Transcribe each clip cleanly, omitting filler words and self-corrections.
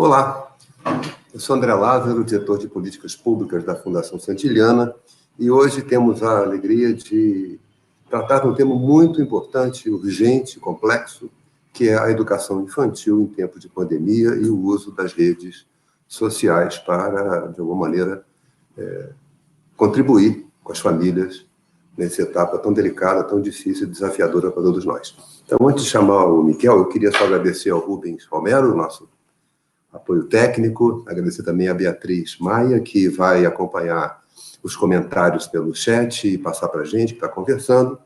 Olá, eu sou André Lázaro, diretor de Políticas Públicas da Fundação Santiliana, e hoje temos a alegria de tratar de um tema muito importante, urgente, complexo, que é a educação infantil em tempo de pandemia e o uso das redes sociais para, de alguma maneira, contribuir com as famílias nessa etapa tão delicada, tão difícil e desafiadora para todos nós. Então, antes de chamar o Miguel, eu queria só agradecer ao Rubens Romero, nosso apoio técnico, agradecer também a Beatriz Maia, que vai acompanhar os comentários pelo chat e passar para a gente, que está conversando.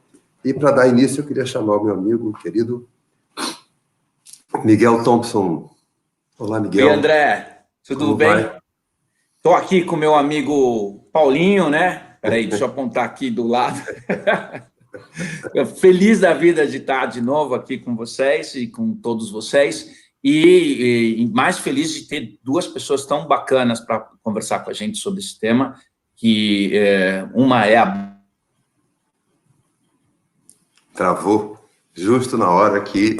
E, para dar início, eu queria chamar o meu amigo querido Miguel Thompson. Olá, Miguel. Oi, André. Tudo bem? Estou aqui com meu amigo Paulinho, né? Peraí, deixa eu apontar aqui do lado. Feliz da vida de estar de novo aqui com vocês e com todos vocês. E mais feliz de ter duas pessoas tão bacanas para conversar com a gente sobre esse tema, que uma é a... Travou justo na hora que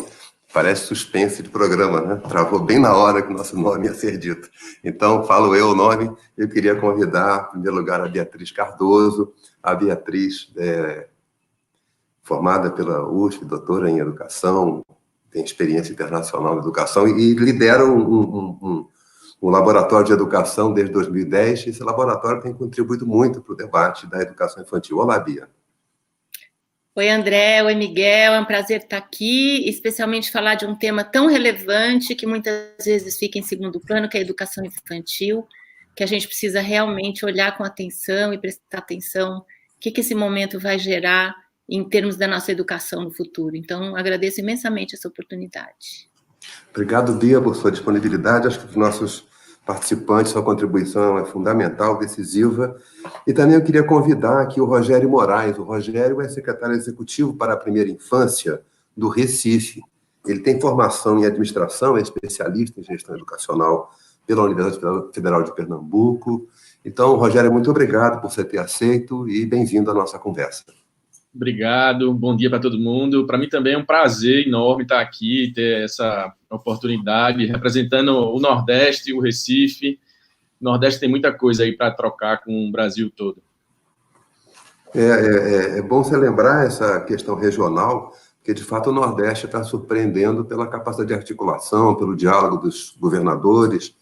parece suspense de programa, né? Travou bem na hora que o nosso nome ia ser dito. Então, falo eu o nome, eu queria convidar, em primeiro lugar, a Beatriz Cardoso. A Beatriz é formada pela USP, doutora em educação, tem experiência internacional na educação e lidera um laboratório de educação desde 2010. Esse laboratório tem contribuído muito para o debate da educação infantil. Olá, Bia. Oi, André. Oi, Miguel. É um prazer estar aqui, especialmente falar de um tema tão relevante que muitas vezes fica em segundo plano, que é a educação infantil, que a gente precisa realmente olhar com atenção e prestar atenção o que esse momento vai gerar em termos da nossa educação no futuro. Então, agradeço imensamente essa oportunidade. Obrigado, Bia, por sua disponibilidade. Acho que os nossos participantes, sua contribuição é fundamental, decisiva. E também eu queria convidar aqui o Rogério Moraes. O Rogério é secretário executivo para a primeira infância do Recife. Ele tem formação em administração, é especialista em gestão educacional pela Universidade Federal de Pernambuco. Então, Rogério, muito obrigado por você ter aceito e bem-vindo à nossa conversa. Obrigado, bom dia para todo mundo. Para mim também é um prazer enorme estar aqui, ter essa oportunidade, representando o Nordeste, o Recife. O Nordeste tem muita coisa aí para trocar com o Brasil todo. É bom você lembrar essa questão regional, porque, de fato, o Nordeste está surpreendendo pela capacidade de articulação, pelo diálogo dos governadores,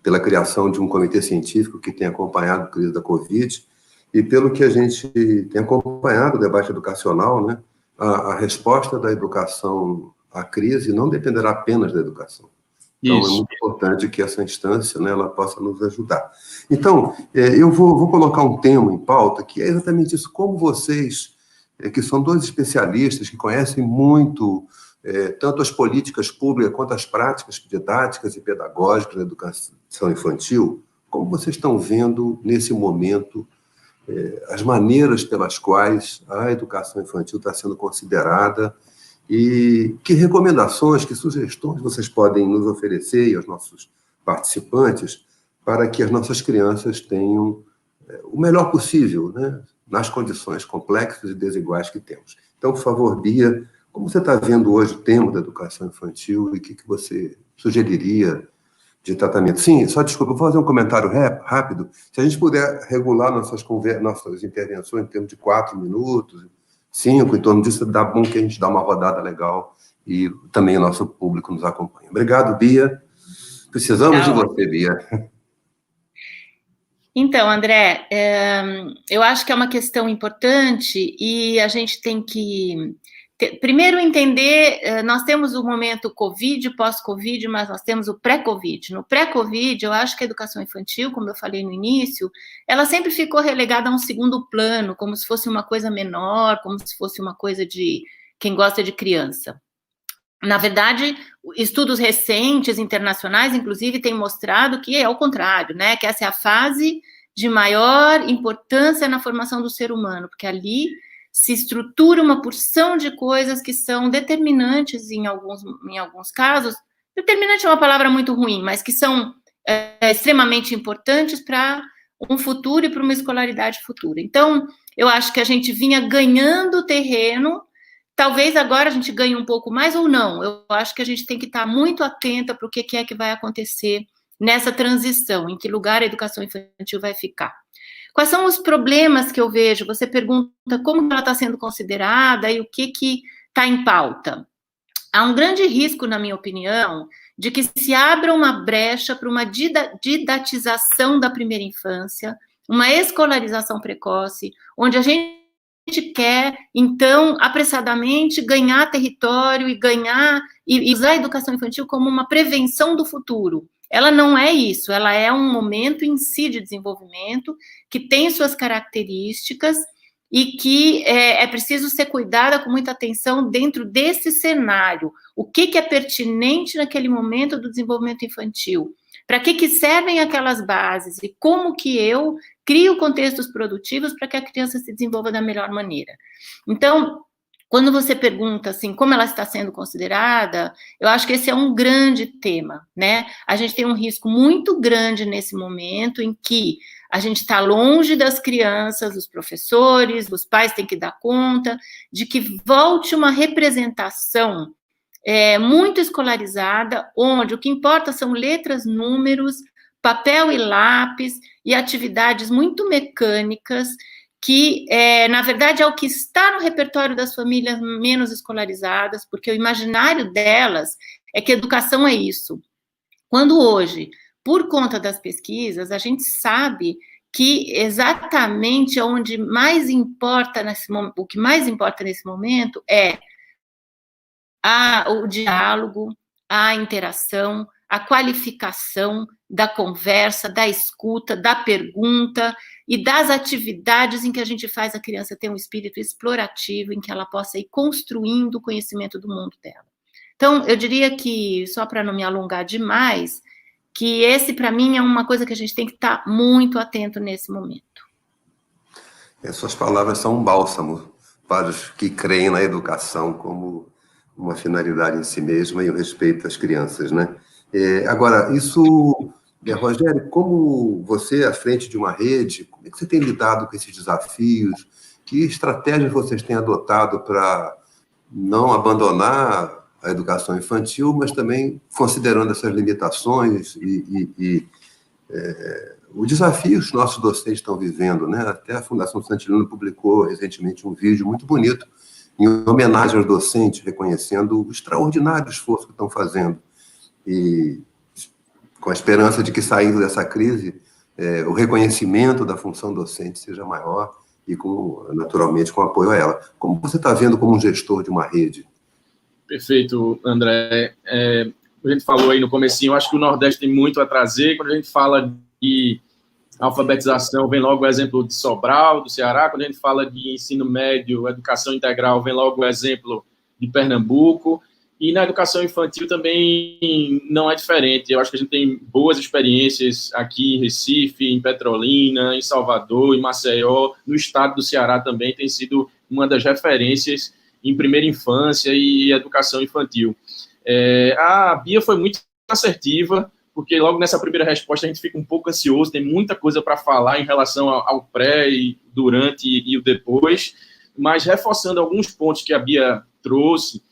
pela criação de um comitê científico que tem acompanhado a crise da Covid, e pelo que a gente tem acompanhado o debate educacional, né, a resposta da educação à crise não dependerá apenas da educação. Então, é muito importante que essa instância, né, ela possa nos ajudar. Então, eu vou colocar um tema em pauta, que é exatamente isso. Como vocês, que são dois especialistas, que conhecem muito tanto as políticas públicas quanto as práticas didáticas e pedagógicas da educação infantil, como vocês estão vendo, nesse momento, as maneiras pelas quais a educação infantil está sendo considerada e que recomendações, que sugestões vocês podem nos oferecer e aos nossos participantes para que as nossas crianças tenham o melhor possível, né, nas condições complexas e desiguais que temos. Então, por favor, Bia, como você está vendo hoje o tema da educação infantil e o que você sugeriria de tratamento? Sim, só desculpa, eu vou fazer um comentário rápido. Se a gente puder regular nossas intervenções em termos de 4 minutos, 5, em torno disso, dá bom que a gente dá uma rodada legal e também o nosso público nos acompanha. Obrigado, Bia. Precisamos de você, Bia. Então, André, eu acho que é uma questão importante e a gente tem que... Primeiro, entender, nós temos o momento Covid, pós-Covid, mas nós temos o pré-Covid. No pré-Covid, eu acho que a educação infantil, como eu falei no início, ela sempre ficou relegada a um segundo plano, como se fosse uma coisa menor, como se fosse uma coisa de quem gosta de criança. Na verdade, estudos recentes, internacionais, inclusive, têm mostrado que é o contrário, né? Que essa é a fase de maior importância na formação do ser humano, porque ali se estrutura uma porção de coisas que são determinantes em alguns casos. Determinante é uma palavra muito ruim, mas que são extremamente importantes para um futuro e para uma escolaridade futura. Então, eu acho que a gente vinha ganhando terreno, talvez agora a gente ganhe um pouco mais ou não. Eu acho que a gente tem que estar muito atenta para o que é que vai acontecer nessa transição, em que lugar a educação infantil vai ficar. Quais são os problemas que eu vejo? Você pergunta como ela está sendo considerada e o que está em pauta. Há um grande risco, na minha opinião, de que se abra uma brecha para uma didatização da primeira infância, uma escolarização precoce, onde a gente quer, então, apressadamente ganhar território e usar a educação infantil como uma prevenção do futuro. Ela não é isso, ela é um momento em si de desenvolvimento que tem suas características e que é preciso ser cuidada com muita atenção dentro desse cenário. O que é pertinente naquele momento do desenvolvimento infantil? Para que servem aquelas bases? E como que eu crio contextos produtivos para que a criança se desenvolva da melhor maneira? Então, quando você pergunta assim, como ela está sendo considerada, eu acho que esse é um grande tema, né? A gente tem um risco muito grande nesse momento em que a gente está longe das crianças, dos professores, os pais têm que dar conta de que volte uma representação muito escolarizada, onde o que importa são letras, números, papel e lápis e atividades muito mecânicas, que, na verdade, é o que está no repertório das famílias menos escolarizadas, porque o imaginário delas é que educação é isso. Quando hoje, por conta das pesquisas, a gente sabe que exatamente onde mais importa o que mais importa nesse momento é o diálogo, a interação, a qualificação da conversa, da escuta, da pergunta e das atividades em que a gente faz a criança ter um espírito explorativo, em que ela possa ir construindo o conhecimento do mundo dela. Então, eu diria que, só para não me alongar demais, que esse, para mim, é uma coisa que a gente tem que estar muito atento nesse momento. Suas palavras são um bálsamo para os que creem na educação como uma finalidade em si mesma e o respeito às crianças, né? Agora, Rogério, como você, à frente de uma rede, como é que você tem lidado com esses desafios? Que estratégias vocês têm adotado para não abandonar a educação infantil, mas também considerando essas limitações e o desafio que os nossos docentes estão vivendo, né? Até a Fundação Santilino publicou recentemente um vídeo muito bonito em homenagem aos docentes, reconhecendo o extraordinário esforço que estão fazendo. E com a esperança de que, saindo dessa crise, o reconhecimento da função docente seja maior e, naturalmente, com apoio a ela. Como você está vendo como um gestor de uma rede? Perfeito, André. A gente falou aí no comecinho, eu acho que o Nordeste tem muito a trazer. Quando a gente fala de alfabetização, vem logo o exemplo de Sobral, do Ceará. Quando a gente fala de ensino médio, educação integral, vem logo o exemplo de Pernambuco. E na educação infantil também não é diferente. Eu acho que a gente tem boas experiências aqui em Recife, em Petrolina, em Salvador, em Maceió. No estado do Ceará também tem sido uma das referências em primeira infância e educação infantil. A Bia foi muito assertiva, porque logo nessa primeira resposta a gente fica um pouco ansioso, tem muita coisa para falar em relação ao pré, e durante e o depois, mas reforçando alguns pontos que a Bia trouxe,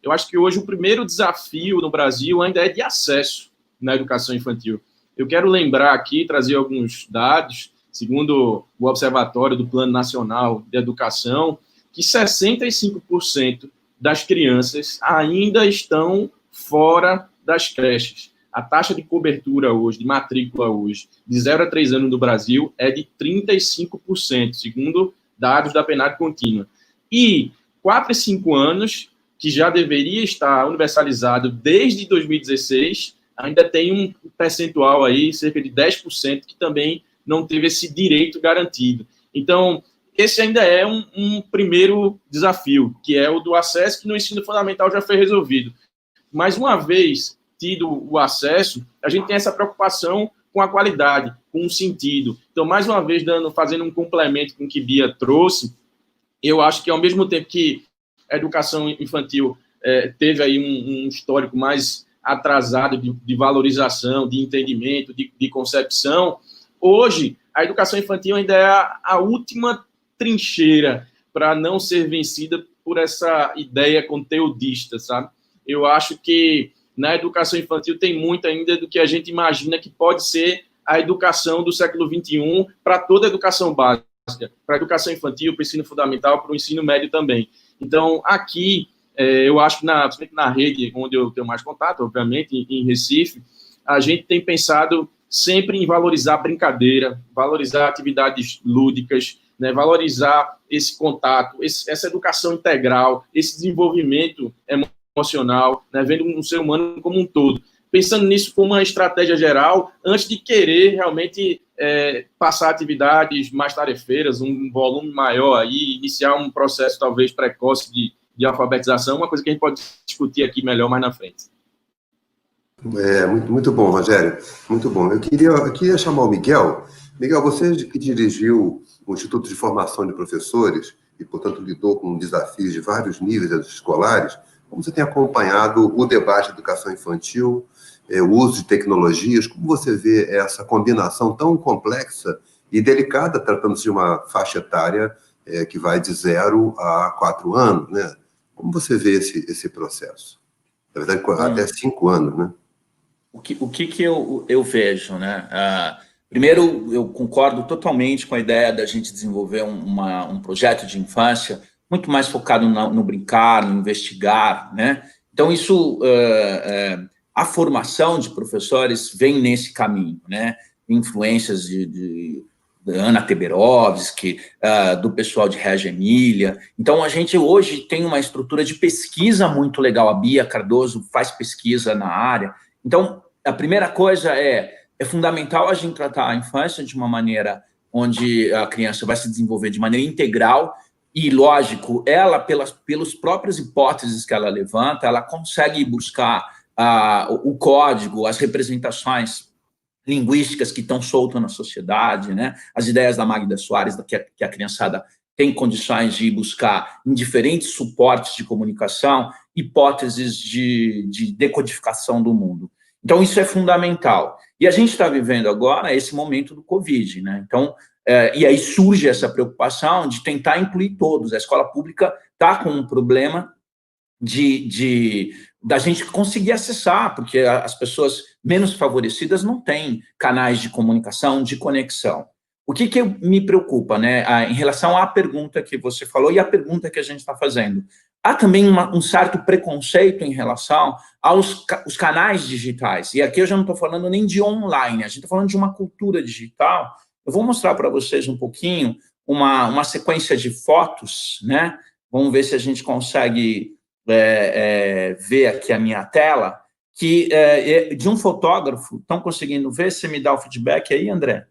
eu acho que hoje o primeiro desafio no Brasil ainda é de acesso na educação infantil. Eu quero lembrar aqui, trazer alguns dados, segundo o Observatório do Plano Nacional de Educação, que 65% das crianças ainda estão fora das creches. A taxa de cobertura hoje, de matrícula hoje, de 0 a 3 anos no Brasil é de 35%, segundo dados da PNAD contínua. E 4 e 5 anos, que já deveria estar universalizado desde 2016, ainda tem um percentual aí, cerca de 10%, que também não teve esse direito garantido. Então, esse ainda é um primeiro desafio, que é o do acesso, que no ensino fundamental já foi resolvido. Mas, uma vez tido o acesso, a gente tem essa preocupação com a qualidade, com o sentido. Então, mais uma vez, fazendo um complemento com o que Bia trouxe, eu acho que, ao mesmo tempo que a educação infantil teve aí um histórico mais atrasado de valorização, de entendimento, de concepção, hoje a educação infantil ainda é a última trincheira para não ser vencida por essa ideia conteudista, sabe? Eu acho que na educação infantil tem muito ainda do que a gente imagina que pode ser a educação do século XXI para toda a educação básica, para a educação infantil, para o ensino fundamental, para o ensino médio também. Então, aqui, eu acho que na rede, onde eu tenho mais contato, obviamente, em Recife, a gente tem pensado sempre em valorizar a brincadeira, valorizar atividades lúdicas, né, valorizar esse contato, essa educação integral, esse desenvolvimento emocional, né, vendo um ser humano como um todo. Pensando nisso como uma estratégia geral, antes de querer realmente passar atividades mais tarefeiras, um volume maior aí, iniciar um processo talvez precoce de alfabetização, uma coisa que a gente pode discutir aqui melhor mais na frente. Muito bom, Rogério, muito bom. Eu queria chamar o Miguel. Miguel, você que dirigiu o Instituto de Formação de Professores e, portanto, lidou com desafios de vários níveis escolares, como você tem acompanhado o debate da educação infantil, o uso de tecnologias, como você vê essa combinação tão complexa e delicada, tratando-se de uma faixa etária que vai de 0 a 4 anos, né? Como você vê esse processo? Na verdade, até 5 anos, né? O que eu vejo, né? Primeiro, eu concordo totalmente com a ideia da gente desenvolver um projeto de infância muito mais focado no brincar, no investigar, né? Então, isso, a formação de professores vem nesse caminho, né? Influências de Ana Teberovski, do pessoal de Reggio Emília. Então, a gente hoje tem uma estrutura de pesquisa muito legal. A Bia Cardoso faz pesquisa na área. Então, a primeira coisa é fundamental a gente tratar a infância de uma maneira onde a criança vai se desenvolver de maneira integral e, lógico, ela, pelas próprias hipóteses que ela levanta, ela consegue buscar o código, as representações linguísticas que estão soltas na sociedade, né? As ideias da Magda Soares, que a criançada tem condições de buscar em diferentes suportes de comunicação, hipóteses de decodificação do mundo. Então, isso é fundamental. E a gente está vivendo agora esse momento do Covid, né? Então, e aí surge essa preocupação de tentar incluir todos. A escola pública está com um problema da gente conseguir acessar, porque as pessoas menos favorecidas não têm canais de comunicação, de conexão. O que me preocupa, né, em relação à pergunta que você falou e à pergunta que a gente está fazendo? Há também um certo preconceito em relação aos canais digitais, e aqui eu já não estou falando nem de online, a gente está falando de uma cultura digital. Eu vou mostrar para vocês um pouquinho uma sequência de fotos, né? Vamos ver se a gente consegue ver aqui a minha tela, que de um fotógrafo. Estão conseguindo ver? Você me dá o feedback aí, André?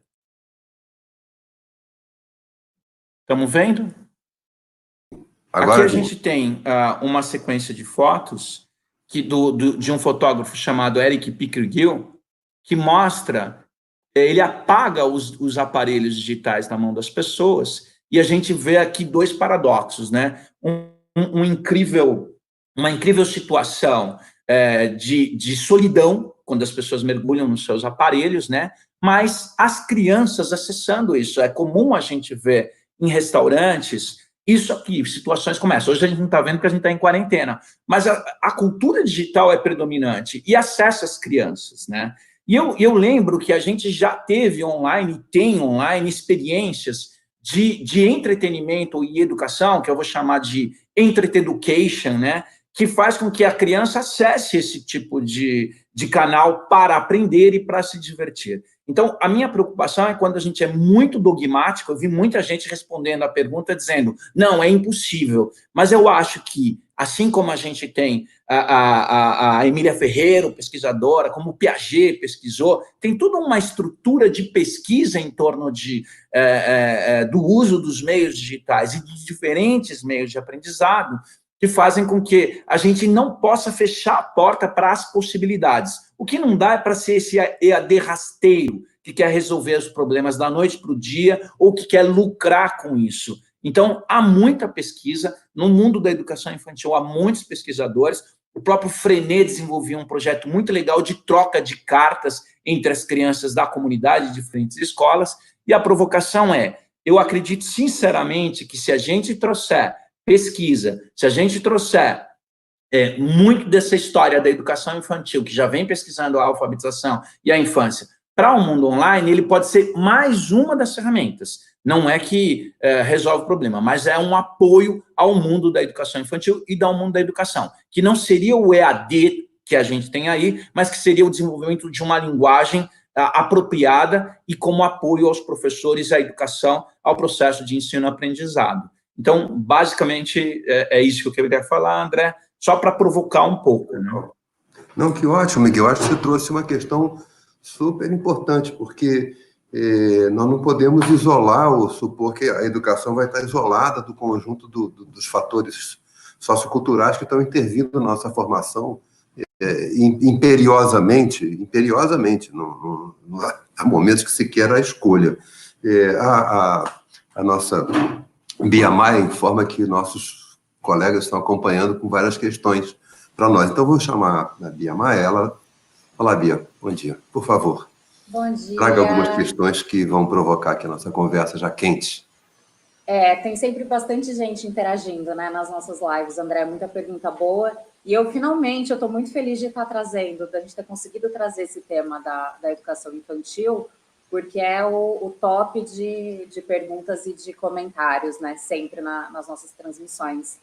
Estamos vendo? Agora, aqui a gente tem uma sequência de fotos de um fotógrafo chamado Eric Pickergill, que mostra, ele apaga os aparelhos digitais na mão das pessoas, e a gente vê aqui dois paradoxos, né? Uma incrível situação de solidão, quando as pessoas mergulham nos seus aparelhos, né? Mas as crianças acessando isso. É comum a gente ver em restaurantes isso aqui, situações como essa. Hoje a gente não está vendo porque a gente está em quarentena, mas a cultura digital é predominante e acessa as crianças, né? E eu lembro que a gente já teve online, tem online, experiências de entretenimento e educação, que eu vou chamar de entreteducation, né? Que faz com que a criança acesse esse tipo de canal para aprender e para se divertir. Então, a minha preocupação é quando a gente é muito dogmático. Eu vi muita gente respondendo a pergunta dizendo, não, é impossível. Mas eu acho que, assim como a gente tem a Emília Ferreiro, pesquisadora, como o Piaget pesquisou, tem toda uma estrutura de pesquisa em torno do uso dos meios digitais e de diferentes meios de aprendizado, que fazem com que a gente não possa fechar a porta para as possibilidades. O que não dá é para ser esse EAD rasteiro, que quer resolver os problemas da noite para o dia, ou que quer lucrar com isso. Então, há muita pesquisa, no mundo da educação infantil há muitos pesquisadores. O próprio Freinet desenvolveu um projeto muito legal de troca de cartas entre as crianças da comunidade de diferentes escolas, e a provocação eu acredito sinceramente que se a gente trouxer pesquisa, se a gente trouxer muito dessa história da educação infantil, que já vem pesquisando a alfabetização e a infância, para o mundo online, ele pode ser mais uma das ferramentas. Não é que resolve o problema, mas é um apoio ao mundo da educação infantil e ao mundo da educação, que não seria o EAD que a gente tem aí, mas que seria o desenvolvimento de uma linguagem apropriada e como apoio aos professores, à educação, ao processo de ensino-aprendizado. Então, basicamente, é isso que eu queria falar, André, só para provocar um pouco. Né? Não, que ótimo, Miguel. Acho que você trouxe uma questão super importante, porque nós não podemos isolar ou supor que a educação vai estar isolada do conjunto dos fatores socioculturais que estão intervindo na nossa formação imperiosamente, não há momentos que se quer a escolha. A nossa Bia Maia informa que nossos colegas estão acompanhando com várias questões para nós. Então, vou chamar a Bia Maia. Olá, Bia, bom dia. Por favor, bom dia. Traga algumas questões que vão provocar aqui a nossa conversa já quente. Tem sempre bastante gente interagindo, né, nas nossas lives, André, muita pergunta boa. E eu estou muito feliz de estar trazendo, da gente ter conseguido trazer esse tema da educação infantil, porque é o top de perguntas e de comentários, né, sempre nas nossas transmissões.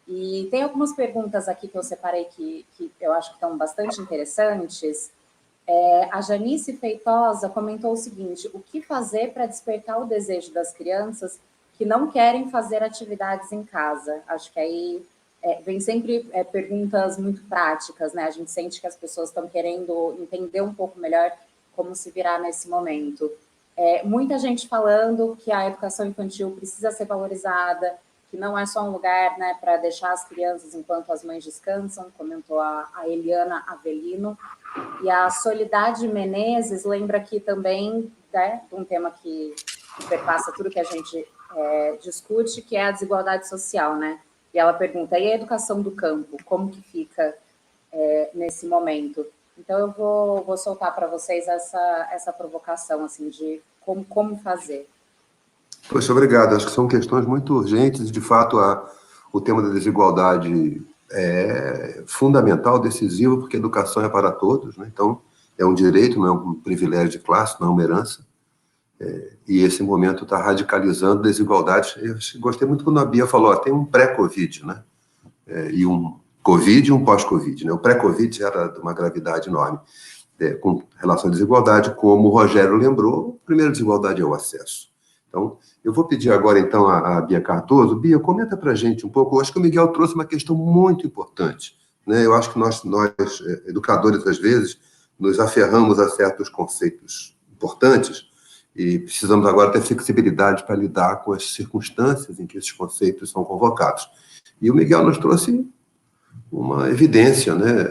E tem algumas perguntas aqui que eu separei que eu acho que estão bastante interessantes. A Janice Feitosa comentou o seguinte: o que fazer para despertar o desejo das crianças que não querem fazer atividades em casa? Acho que aí vem sempre perguntas muito práticas, né? A gente sente que as pessoas estão querendo entender um pouco melhor como se virar nesse momento. Muita gente falando que a educação infantil precisa ser valorizada, que não é só um lugar, né, para deixar as crianças enquanto as mães descansam, comentou a Eliana Avelino. E a Soledade Menezes lembra aqui também, né, de um tema que perpassa tudo que a gente discute, que é a desigualdade social, né? E ela pergunta, e a educação do campo, como que fica nesse momento? Então, eu vou soltar para vocês essa provocação, assim, de como fazer. Poxa, obrigado. Acho que são questões muito urgentes. De fato, o tema da desigualdade é fundamental, decisivo, porque a educação é para todos, né? Então, é um direito, não é um privilégio de classe, não é uma herança. E esse momento está radicalizando desigualdades. Eu gostei muito quando a Bia falou, tem um pré-Covid, né? E um Covid e um pós-Covid, né? O pré-Covid era de uma gravidade enorme, com relação à desigualdade, como o Rogério lembrou, a primeira desigualdade é o acesso. Então, eu vou pedir agora, então, a Bia Cardoso. Bia, comenta para a gente um pouco. Eu acho que o Miguel trouxe uma questão muito importante, né? Eu acho que nós educadores, às vezes, nos aferramos a certos conceitos importantes e precisamos agora ter flexibilidade para lidar com as circunstâncias em que esses conceitos são convocados. E o Miguel nos trouxe uma evidência, né?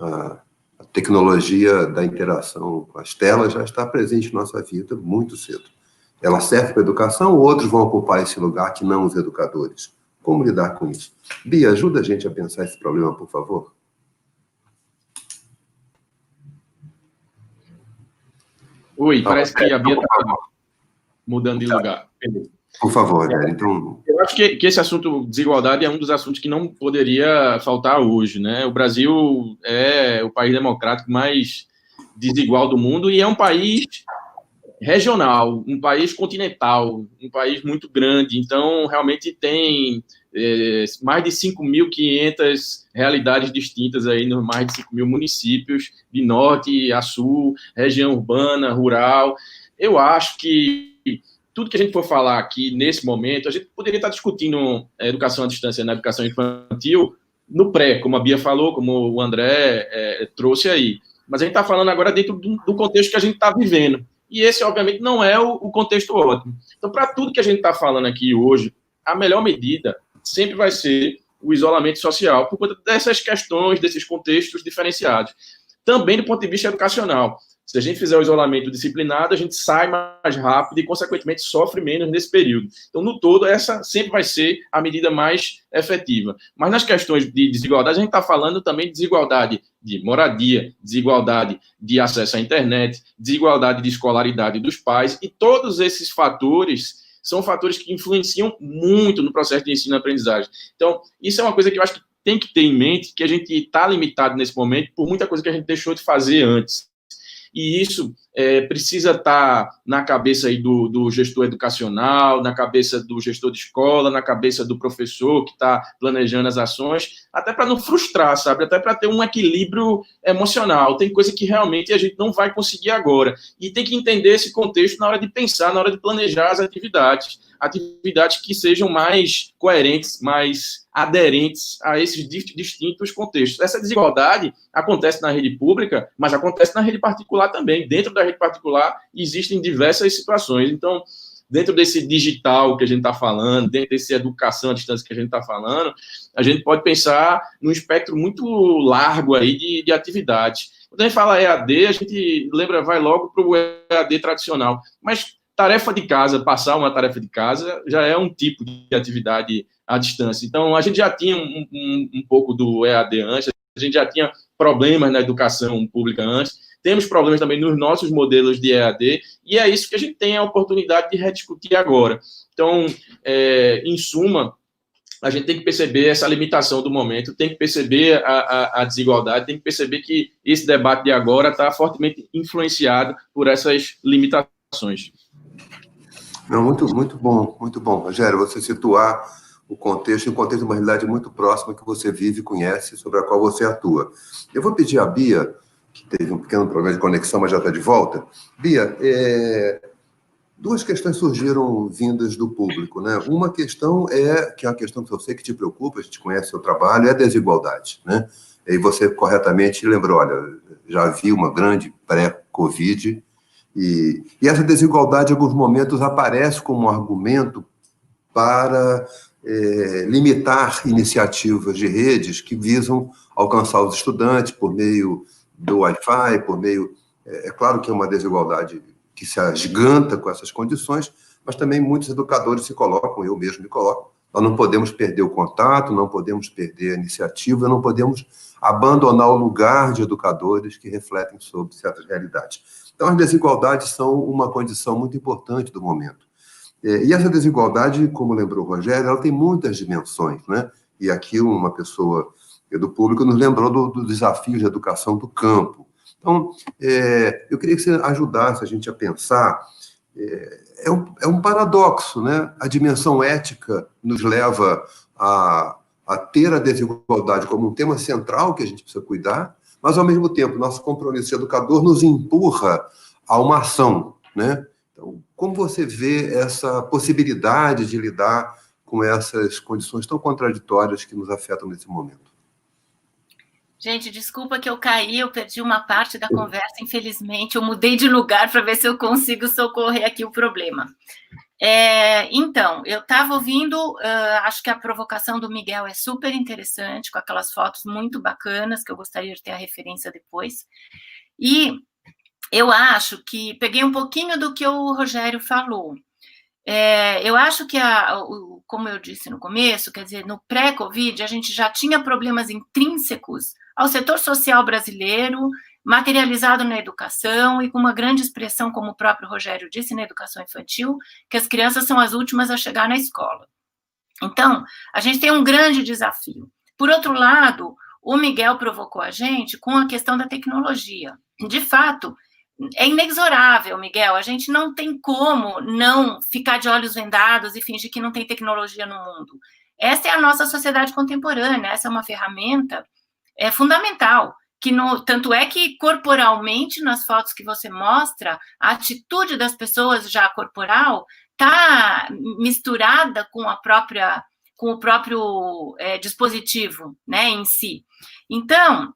A tecnologia da interação com as telas já está presente em nossa vida muito cedo. Ela serve para a educação, outros vão ocupar esse lugar que não os educadores. Como lidar com isso? Bia, ajuda a gente a pensar esse problema, por favor. Oi, parece que a Bia está mudando de lugar. Por favor, Adélio. Então... Eu acho que esse assunto desigualdade é um dos assuntos que não poderia faltar hoje, né? O Brasil é o país democrático mais desigual do mundo e é um país regional, um país continental, um país muito grande. Então, realmente tem mais de 5.500 realidades distintas aí, nos mais de 5.000 municípios, de norte a sul, região urbana, rural. Eu acho que tudo que a gente for falar aqui nesse momento, a gente poderia estar discutindo educação à distância na educação infantil no pré, como a Bia falou, como o André trouxe aí. Mas a gente está falando agora dentro do contexto que a gente está vivendo. E esse, obviamente, não é o contexto ótimo. Então, para tudo que a gente está falando aqui hoje, a melhor medida sempre vai ser o isolamento social, por conta dessas questões, desses contextos diferenciados. Também do ponto de vista educacional. Se a gente fizer o isolamento disciplinado, a gente sai mais rápido e, consequentemente, sofre menos nesse período. Então, no todo, essa sempre vai ser a medida mais efetiva. Mas nas questões de desigualdade, a gente está falando também de desigualdade de moradia, desigualdade de acesso à internet, desigualdade de escolaridade dos pais, e todos esses fatores são fatores que influenciam muito no processo de ensino e aprendizagem. Então, isso é uma coisa que eu acho que tem que ter em mente que a gente está limitado nesse momento por muita coisa que a gente deixou de fazer antes. E isso precisa estar na cabeça aí do gestor educacional, na cabeça do gestor de escola, na cabeça do professor que está planejando as ações, até para não frustrar, sabe? Até para ter um equilíbrio emocional. Tem coisa que realmente a gente não vai conseguir agora. E tem que entender esse contexto na hora de pensar, na hora de planejar as atividades que sejam mais coerentes, mais aderentes a esses distintos contextos. Essa desigualdade acontece na rede pública, mas acontece na rede particular também. Dentro da rede particular existem diversas situações. Então, dentro desse digital que a gente está falando, dentro desse educação à distância que a gente está falando, a gente pode pensar num espectro muito largo aí de atividades. Quando a gente fala EAD, a gente vai logo para o EAD tradicional, mas tarefa de casa, passar uma tarefa de casa, já é um tipo de atividade à distância. Então, a gente já tinha um pouco do EAD antes, a gente já tinha problemas na educação pública antes, temos problemas também nos nossos modelos de EAD, e é isso que a gente tem a oportunidade de rediscutir agora. Então, em suma, a gente tem que perceber essa limitação do momento, tem que perceber a desigualdade, tem que perceber que esse debate de agora está fortemente influenciado por essas limitações. Não, muito bom, Rogério, você situar o contexto de uma realidade muito próxima que você vive e conhece, sobre a qual você atua. Eu vou pedir à Bia, que teve um pequeno problema de conexão, mas já está de volta. Bia, duas questões surgiram vindas do público, né? Uma questão que é uma questão que eu sei que te preocupa, a gente conhece o seu trabalho, é a desigualdade, né? E você corretamente lembrou, olha, já havia uma grande pré-Covid, e essa desigualdade, em alguns momentos, aparece como um argumento para limitar iniciativas de redes que visam alcançar os estudantes por meio do Wi-Fi, por meio... É claro que é uma desigualdade que se agiganta com essas condições, mas também muitos educadores se colocam, eu mesmo me coloco, nós não podemos perder o contato, não podemos perder a iniciativa, não podemos abandonar o lugar de educadores que refletem sobre certas realidades. Então, as desigualdades são uma condição muito importante do momento. E essa desigualdade, como lembrou o Rogério, ela tem muitas dimensões, né? E aqui uma pessoa do público nos lembrou do desafio de educação do campo. Então, eu queria que você ajudasse a gente a pensar, é um paradoxo, né? A dimensão ética nos leva a ter a desigualdade como um tema central que a gente precisa cuidar, mas, ao mesmo tempo, nosso compromisso de educador nos empurra a uma ação, né? Então, como você vê essa possibilidade de lidar com essas condições tão contraditórias que nos afetam nesse momento? Gente, desculpa que eu caí, eu perdi uma parte da conversa, infelizmente, eu mudei de lugar para ver se eu consigo socorrer aqui o problema. Então, eu estava ouvindo, acho que a provocação do Miguel é super interessante, com aquelas fotos muito bacanas, que eu gostaria de ter a referência depois, e eu acho que, peguei um pouquinho do que o Rogério falou, eu acho que, como eu disse no começo, quer dizer, no pré-Covid, a gente já tinha problemas intrínsecos ao setor social brasileiro, materializado na educação e com uma grande expressão, como o próprio Rogério disse, na educação infantil, que as crianças são as últimas a chegar na escola. Então, a gente tem um grande desafio. Por outro lado, o Miguel provocou a gente com a questão da tecnologia. De fato, é inexorável, Miguel, a gente não tem como não ficar de olhos vendados e fingir que não tem tecnologia no mundo. Essa é a nossa sociedade contemporânea, essa é uma ferramenta fundamental, tanto é que corporalmente, nas fotos que você mostra, a atitude das pessoas já corporal está misturada com o próprio dispositivo, né, em si. Então,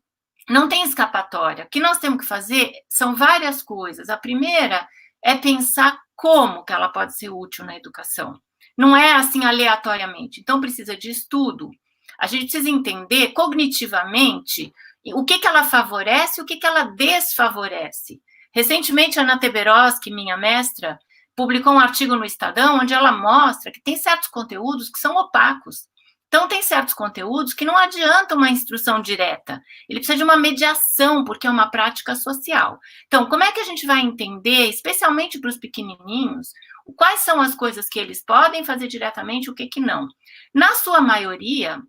não tem escapatória. O que nós temos que fazer são várias coisas. A primeira é pensar como que ela pode ser útil na educação. Não é assim aleatoriamente. Então, precisa de estudo. A gente precisa entender cognitivamente o que ela favorece e o que ela desfavorece. Recentemente, a Ana Teberoski, minha mestra, publicou um artigo no Estadão onde ela mostra que tem certos conteúdos que são opacos. Então, tem certos conteúdos que não adianta uma instrução direta. Ele precisa de uma mediação, porque é uma prática social. Então, como é que a gente vai entender, especialmente para os pequenininhos, quais são as coisas que eles podem fazer diretamente e o que não? Na sua maioria,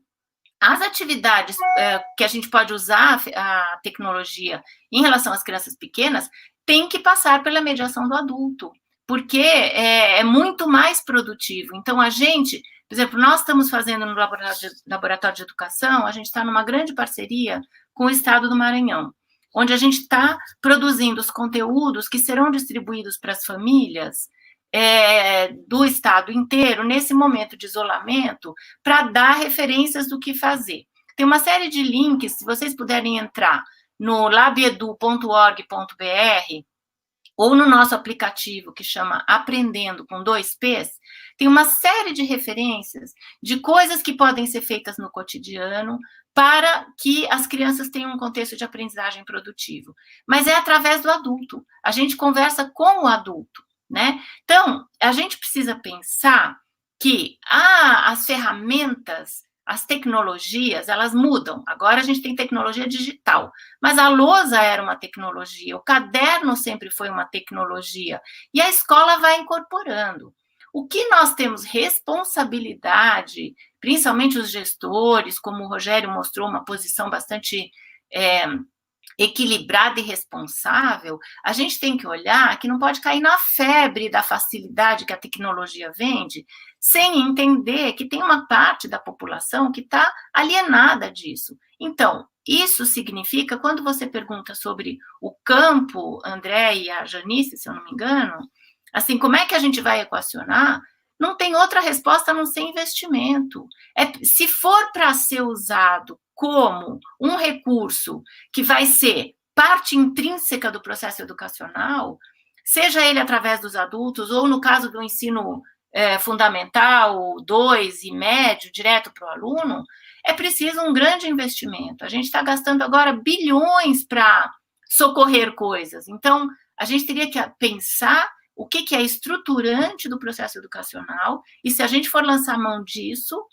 as atividades que a gente pode usar a tecnologia em relação às crianças pequenas tem que passar pela mediação do adulto, porque é muito mais produtivo. Então, a gente, por exemplo, nós estamos fazendo no Laboratório de Educação, a gente está numa grande parceria com o Estado do Maranhão, onde a gente está produzindo os conteúdos que serão distribuídos para as famílias do estado inteiro, nesse momento de isolamento, para dar referências do que fazer. Tem uma série de links, se vocês puderem entrar no labedu.org.br ou no nosso aplicativo que chama Aprendendo com 2 P's, tem uma série de referências de coisas que podem ser feitas no cotidiano para que as crianças tenham um contexto de aprendizagem produtivo. Mas é através do adulto. A gente conversa com o adulto, né? Então, a gente precisa pensar que as ferramentas, as tecnologias, elas mudam. Agora a gente tem tecnologia digital, mas a lousa era uma tecnologia, o caderno sempre foi uma tecnologia, e a escola vai incorporando. O que nós temos responsabilidade, principalmente os gestores, como o Rogério mostrou, uma posição bastante equilibrada e responsável, a gente tem que olhar que não pode cair na febre da facilidade que a tecnologia vende, sem entender que tem uma parte da população que está alienada disso. Então, isso significa, quando você pergunta sobre o campo, André e a Janice, se eu não me engano, assim, como é que a gente vai equacionar? Não tem outra resposta a não ser investimento. Se for para ser usado como um recurso que vai ser parte intrínseca do processo educacional, seja ele através dos adultos, ou no caso do ensino fundamental, 2 e médio, direto para o aluno, é preciso um grande investimento. A gente está gastando agora bilhões para socorrer coisas. Então, a gente teria que pensar o que é estruturante do processo educacional, e se a gente for lançar mão disso,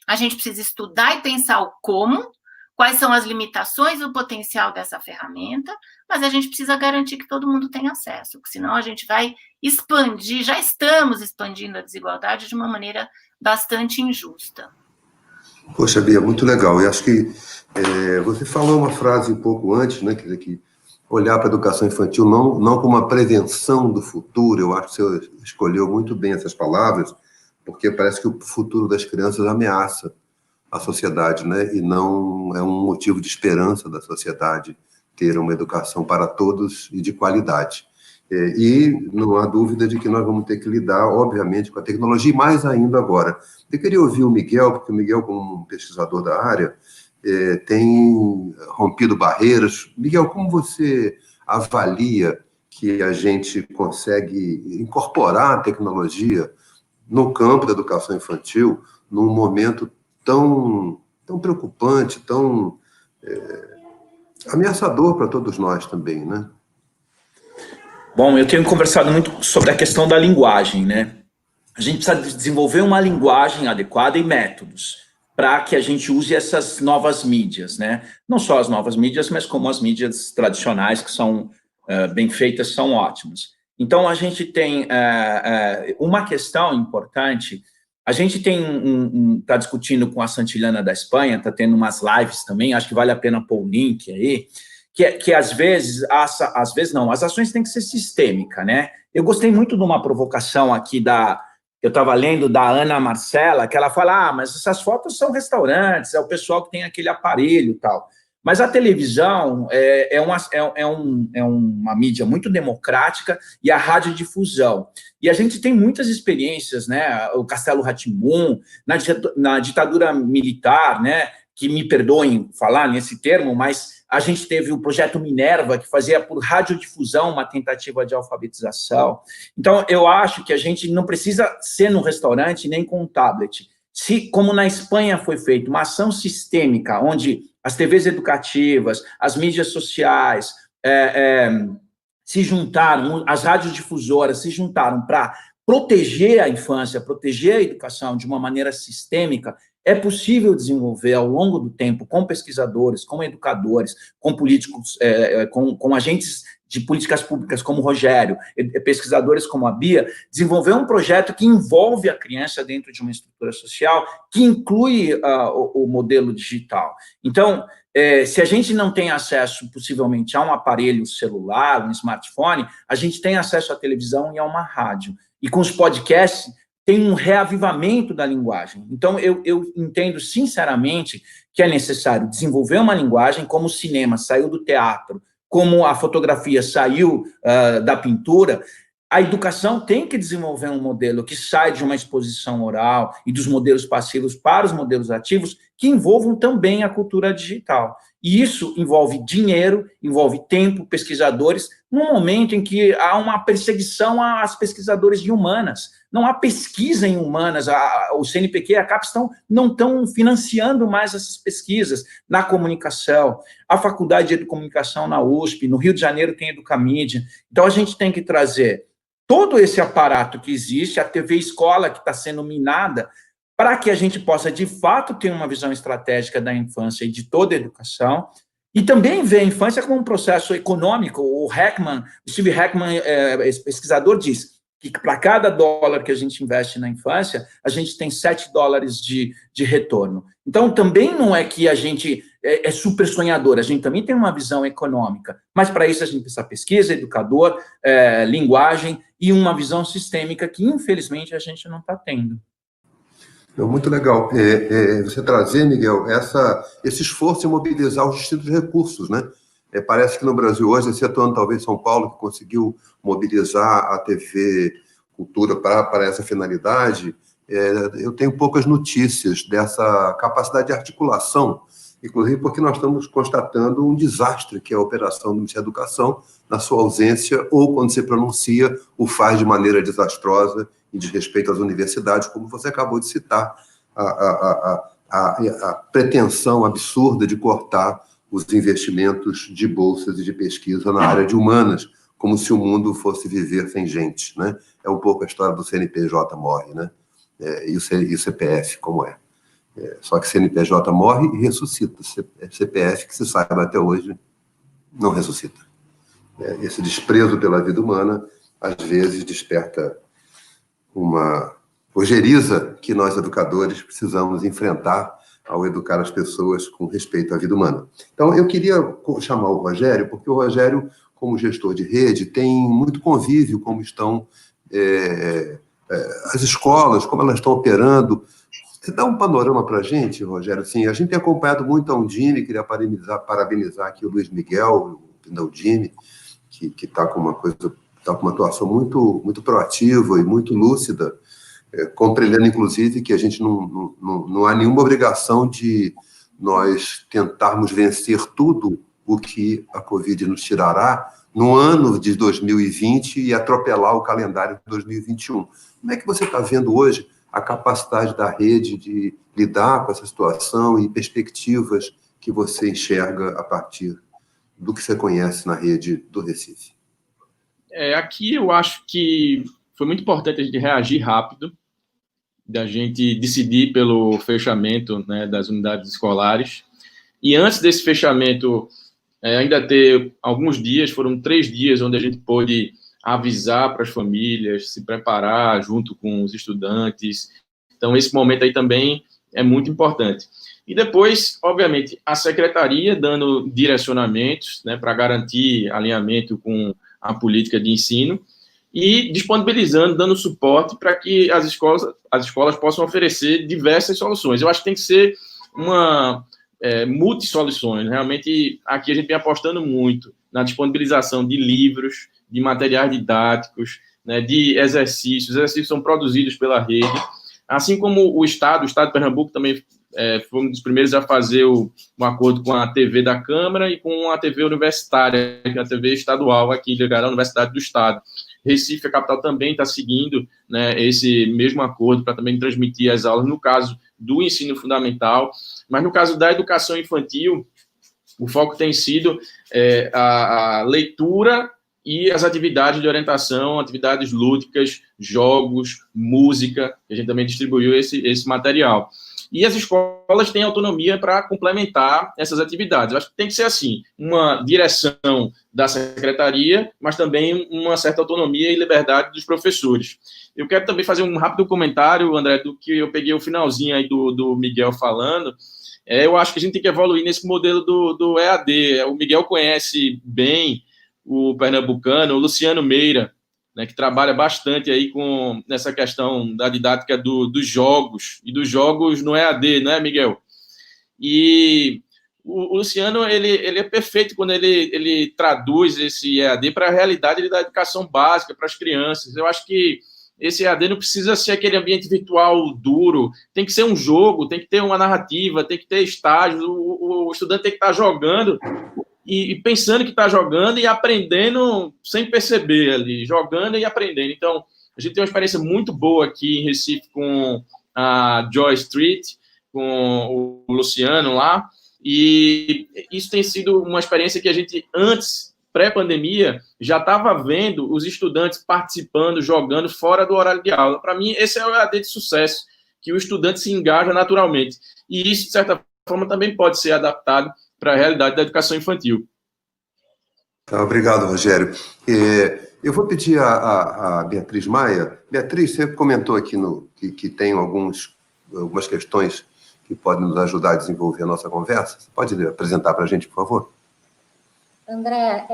a gente precisa estudar e pensar o como, quais são as limitações e o potencial dessa ferramenta, mas a gente precisa garantir que todo mundo tenha acesso, porque senão a gente vai expandir, já estamos expandindo a desigualdade de uma maneira bastante injusta. Poxa, Bia, muito legal. E acho que você falou uma frase um pouco antes, né, quer dizer, que olhar para a educação infantil não como uma prevenção do futuro. Eu acho que você escolheu muito bem essas palavras, porque parece que o futuro das crianças ameaça a sociedade, né? E não é um motivo de esperança da sociedade ter uma educação para todos e de qualidade. E não há dúvida de que nós vamos ter que lidar, obviamente, com a tecnologia, e mais ainda agora. Eu queria ouvir o Miguel, porque o Miguel, como um pesquisador da área, tem rompido barreiras. Miguel, como você avalia que a gente consegue incorporar a tecnologia no campo da educação infantil num momento tão preocupante, tão ameaçador para todos nós também, né? Bom, eu tenho conversado muito sobre a questão da linguagem, né? A gente precisa desenvolver uma linguagem adequada e métodos para que a gente use essas novas mídias, né? Não só as novas mídias, mas como as mídias tradicionais, que são bem feitas, são ótimas. Então, a gente tem uma questão importante. A gente está discutindo com a Santillana da Espanha, está tendo umas lives também, acho que vale a pena pôr o link aí, que às vezes não, as ações têm que ser sistêmicas, né? Eu gostei muito de uma provocação aqui eu estava lendo da Ana Marcela, que ela fala, mas essas fotos são restaurantes, é o pessoal que tem aquele aparelho e tal. Mas a televisão é uma mídia muito democrática, e a radiodifusão. E a gente tem muitas experiências, né? O Castelo Rá-Tim-Bum, na ditadura militar, né? Que me perdoem falar nesse termo, mas a gente teve o projeto Minerva, que fazia por radiodifusão uma tentativa de alfabetização. Então, eu acho que a gente não precisa ser no restaurante nem com um tablet. Como na Espanha foi feito, uma ação sistêmica, onde as TVs educativas, as mídias sociais se juntaram, as radiodifusoras se juntaram para proteger a infância, proteger a educação de uma maneira sistêmica, é possível desenvolver ao longo do tempo, com pesquisadores, com educadores, com políticos, com agentes de políticas públicas como o Rogério, pesquisadores como a Bia, desenvolver um projeto que envolve a criança dentro de uma estrutura social, que inclui o modelo digital. Então, se a gente não tem acesso, possivelmente, a um aparelho celular, um smartphone, a gente tem acesso à televisão e a uma rádio. E com os podcasts, tem um reavivamento da linguagem. Então, eu entendo, sinceramente, que é necessário desenvolver uma linguagem, como o cinema saiu do teatro, como a fotografia saiu da pintura. A educação tem que desenvolver um modelo que sai de uma exposição oral e dos modelos passivos para os modelos ativos, que envolvam também a cultura digital. E isso envolve dinheiro, envolve tempo, pesquisadores, num momento em que há uma perseguição às pesquisadores de humanas. Não há pesquisa em humanas, o CNPq e a CAPES não estão financiando mais essas pesquisas na comunicação. A Faculdade de Comunicação na USP, no Rio de Janeiro tem Educamídia. Então, a gente tem que trazer todo esse aparato que existe, a TV Escola que está sendo minada, para que a gente possa, de fato, ter uma visão estratégica da infância e de toda a educação, e também ver a infância como um processo econômico. O Steve Heckman, pesquisador, diz que para cada dólar que a gente investe na infância, a gente tem $7 de retorno. Então, também não é que a gente é super sonhador, a gente também tem uma visão econômica, mas para isso a gente precisa pesquisa, educador, linguagem e uma visão sistêmica que, infelizmente, a gente não está tendo. Muito legal. Você trazer, Miguel, esse esforço em mobilizar os distintos recursos, né? Parece que no Brasil hoje, excetuando talvez São Paulo, que conseguiu mobilizar a TV Cultura para essa finalidade, eu tenho poucas notícias dessa capacidade de articulação, inclusive porque nós estamos constatando um desastre, que é a operação do Ministério da Educação, na sua ausência, ou quando se pronuncia, o faz de maneira desastrosa e de respeito às universidades, como você acabou de citar, a pretensão absurda de cortar os investimentos de bolsas e de pesquisa na área de humanas, como se o mundo fosse viver sem gente, né? É um pouco a história do CNPJ morre, né? E o CPF, como é. Só que CNPJ morre e ressuscita. CPF, que se saiba até hoje, não ressuscita. Esse desprezo pela vida humana, às vezes, desperta uma ojeriza que nós, educadores, precisamos enfrentar ao educar as pessoas com respeito à vida humana. Então, eu queria chamar o Rogério, porque o Rogério, como gestor de rede, tem muito convívio como estão as escolas, como elas estão operando. Você dá um panorama para a gente, Rogério? Assim, a gente tem acompanhado muito a Undime, queria parabenizar aqui o Luiz Miguel, da Undime, que está com uma atuação muito proativa e muito lúcida, compreendendo, inclusive, que a gente não há nenhuma obrigação de nós tentarmos vencer tudo o que a Covid nos tirará no ano de 2020 e atropelar o calendário de 2021. Como é que você está vendo hoje a capacidade da rede de lidar com essa situação e perspectivas que você enxerga a partir do que você conhece na rede do Recife? Aqui eu acho que foi muito importante a gente reagir rápido, da gente decidir pelo fechamento, né, das unidades escolares. E antes desse fechamento, ainda ter alguns dias, foram 3 dias, onde a gente pôde avisar para as famílias, se preparar junto com os estudantes. Então, esse momento aí também é muito importante. E depois, obviamente, a secretaria dando direcionamentos, né, para garantir alinhamento com a política de ensino e disponibilizando, dando suporte para que as escolas possam oferecer diversas soluções. Eu acho que tem que ser uma multi-soluções. Realmente, aqui a gente vem apostando muito na disponibilização de livros, de materiais didáticos, né, de exercícios. Os exercícios são produzidos pela rede, assim como o Estado de Pernambuco também foi um dos primeiros a fazer um acordo com a TV da Câmara e com a TV universitária, que é a TV estadual aqui ligada à Universidade do Estado. Recife, a capital, também está seguindo, né, esse mesmo acordo para também transmitir as aulas, no caso do ensino fundamental, mas no caso da educação infantil, o foco tem sido a leitura e as atividades de orientação, atividades lúdicas, jogos, música, que a gente também distribuiu esse material. e as escolas têm autonomia para complementar essas atividades. Eu acho que tem que ser assim, uma direção da secretaria, mas também uma certa autonomia e liberdade dos professores. Eu quero também fazer um rápido comentário, André, do que eu peguei o finalzinho aí do Miguel falando. Eu acho que a gente tem que evoluir nesse modelo do EAD. O Miguel conhece bem o pernambucano, o Luciano Meira, né, que trabalha bastante aí nessa questão da didática dos jogos, e dos jogos no EAD, não é, Miguel? E o Luciano, ele é perfeito quando ele traduz esse EAD para a realidade da educação básica, para as crianças. Eu acho que esse EAD não precisa ser aquele ambiente virtual duro, tem que ser um jogo, tem que ter uma narrativa, tem que ter estágios, o estudante tem que estar jogando e pensando que está jogando e aprendendo sem perceber ali, jogando e aprendendo. Então, a gente tem uma experiência muito boa aqui em Recife com a Joy Street, com o Luciano lá, e isso tem sido uma experiência que a gente, antes, pré-pandemia, já estava vendo os estudantes participando, jogando fora do horário de aula. Para mim, esse é o EAD de sucesso, que o estudante se engaja naturalmente. E isso, de certa forma, também pode ser adaptado para a realidade da educação infantil. Obrigado, Rogério. Eu vou pedir a Beatriz Maia. Beatriz, você comentou aqui que tem algumas questões que podem nos ajudar a desenvolver a nossa conversa. Você pode apresentar para a gente, por favor? André,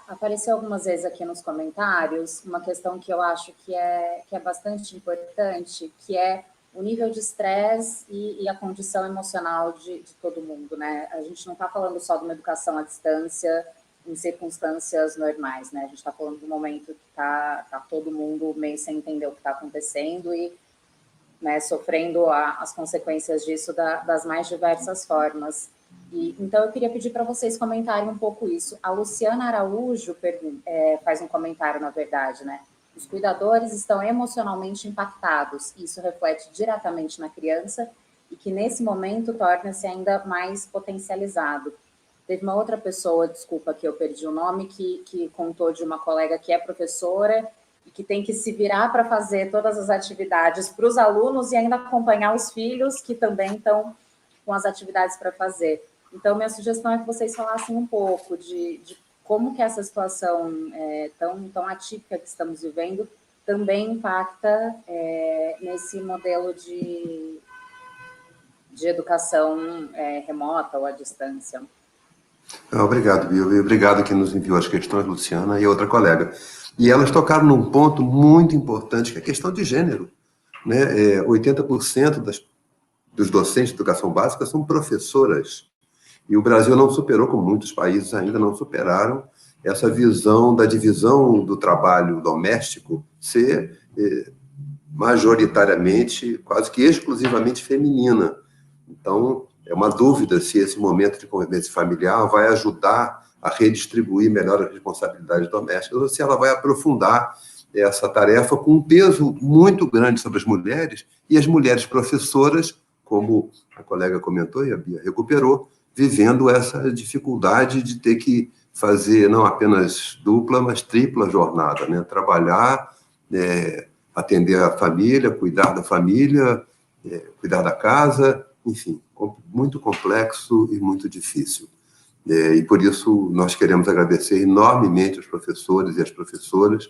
apareceu algumas vezes aqui nos comentários uma questão que eu acho que é bastante importante, que é o nível de estresse e a condição emocional de todo mundo, né? A gente não está falando só de uma educação à distância em circunstâncias normais, né? A gente está falando do momento que tá todo mundo meio sem entender o que está acontecendo e, né, sofrendo as consequências disso das mais diversas formas. Então, eu queria pedir para vocês comentarem um pouco isso. A Luciana Araújo faz um comentário, na verdade, né? Os cuidadores estão emocionalmente impactados, e isso reflete diretamente na criança e que, nesse momento, torna-se ainda mais potencializado. Teve uma outra pessoa, desculpa que eu perdi o nome, que contou de uma colega que é professora e que tem que se virar para fazer todas as atividades para os alunos e ainda acompanhar os filhos, que também estão com as atividades para fazer. Então, minha sugestão é que vocês falassem um pouco de como que essa situação tão atípica que estamos vivendo também impacta nesse modelo de educação remota ou à distância. Obrigado, Bia. Obrigado que nos enviou as questões, Luciana, e outra colega. E elas tocaram num ponto muito importante, que é a questão de gênero, né? 80% dos docentes de educação básica são professoras. E o Brasil não superou, como muitos países ainda não superaram, essa visão da divisão do trabalho doméstico ser majoritariamente, quase que exclusivamente feminina. Então, é uma dúvida se esse momento de convivência familiar vai ajudar a redistribuir melhor as responsabilidades domésticas ou se ela vai aprofundar essa tarefa com um peso muito grande sobre as mulheres, e as mulheres professoras, como a colega comentou e a Bia recuperou, vivendo essa dificuldade de ter que fazer não apenas dupla, mas tripla jornada, né? Trabalhar, atender a família, cuidar da família, cuidar da casa, enfim, muito complexo e muito difícil. E por isso nós queremos agradecer enormemente aos professores e às professoras,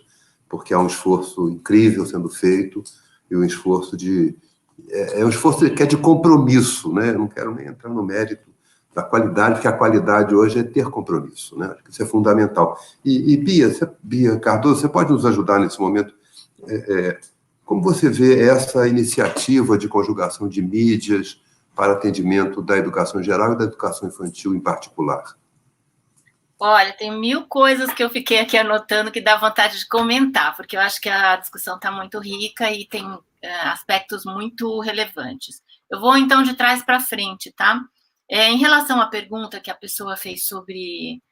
porque há um esforço incrível sendo feito, e um esforço um esforço que é de compromisso, né? Eu não quero nem entrar no mérito da qualidade, porque a qualidade hoje é ter compromisso, né? Acho que isso é fundamental. E Bia Cardoso, você pode nos ajudar nesse momento? Como você vê essa iniciativa de conjugação de mídias para atendimento da educação geral e da educação infantil em particular? Olha, tem 1000 coisas que eu fiquei aqui anotando que dá vontade de comentar, porque eu acho que a discussão está muito rica e tem aspectos muito relevantes. Eu vou, então, de trás para frente, tá? Em relação à pergunta que a pessoa fez sobre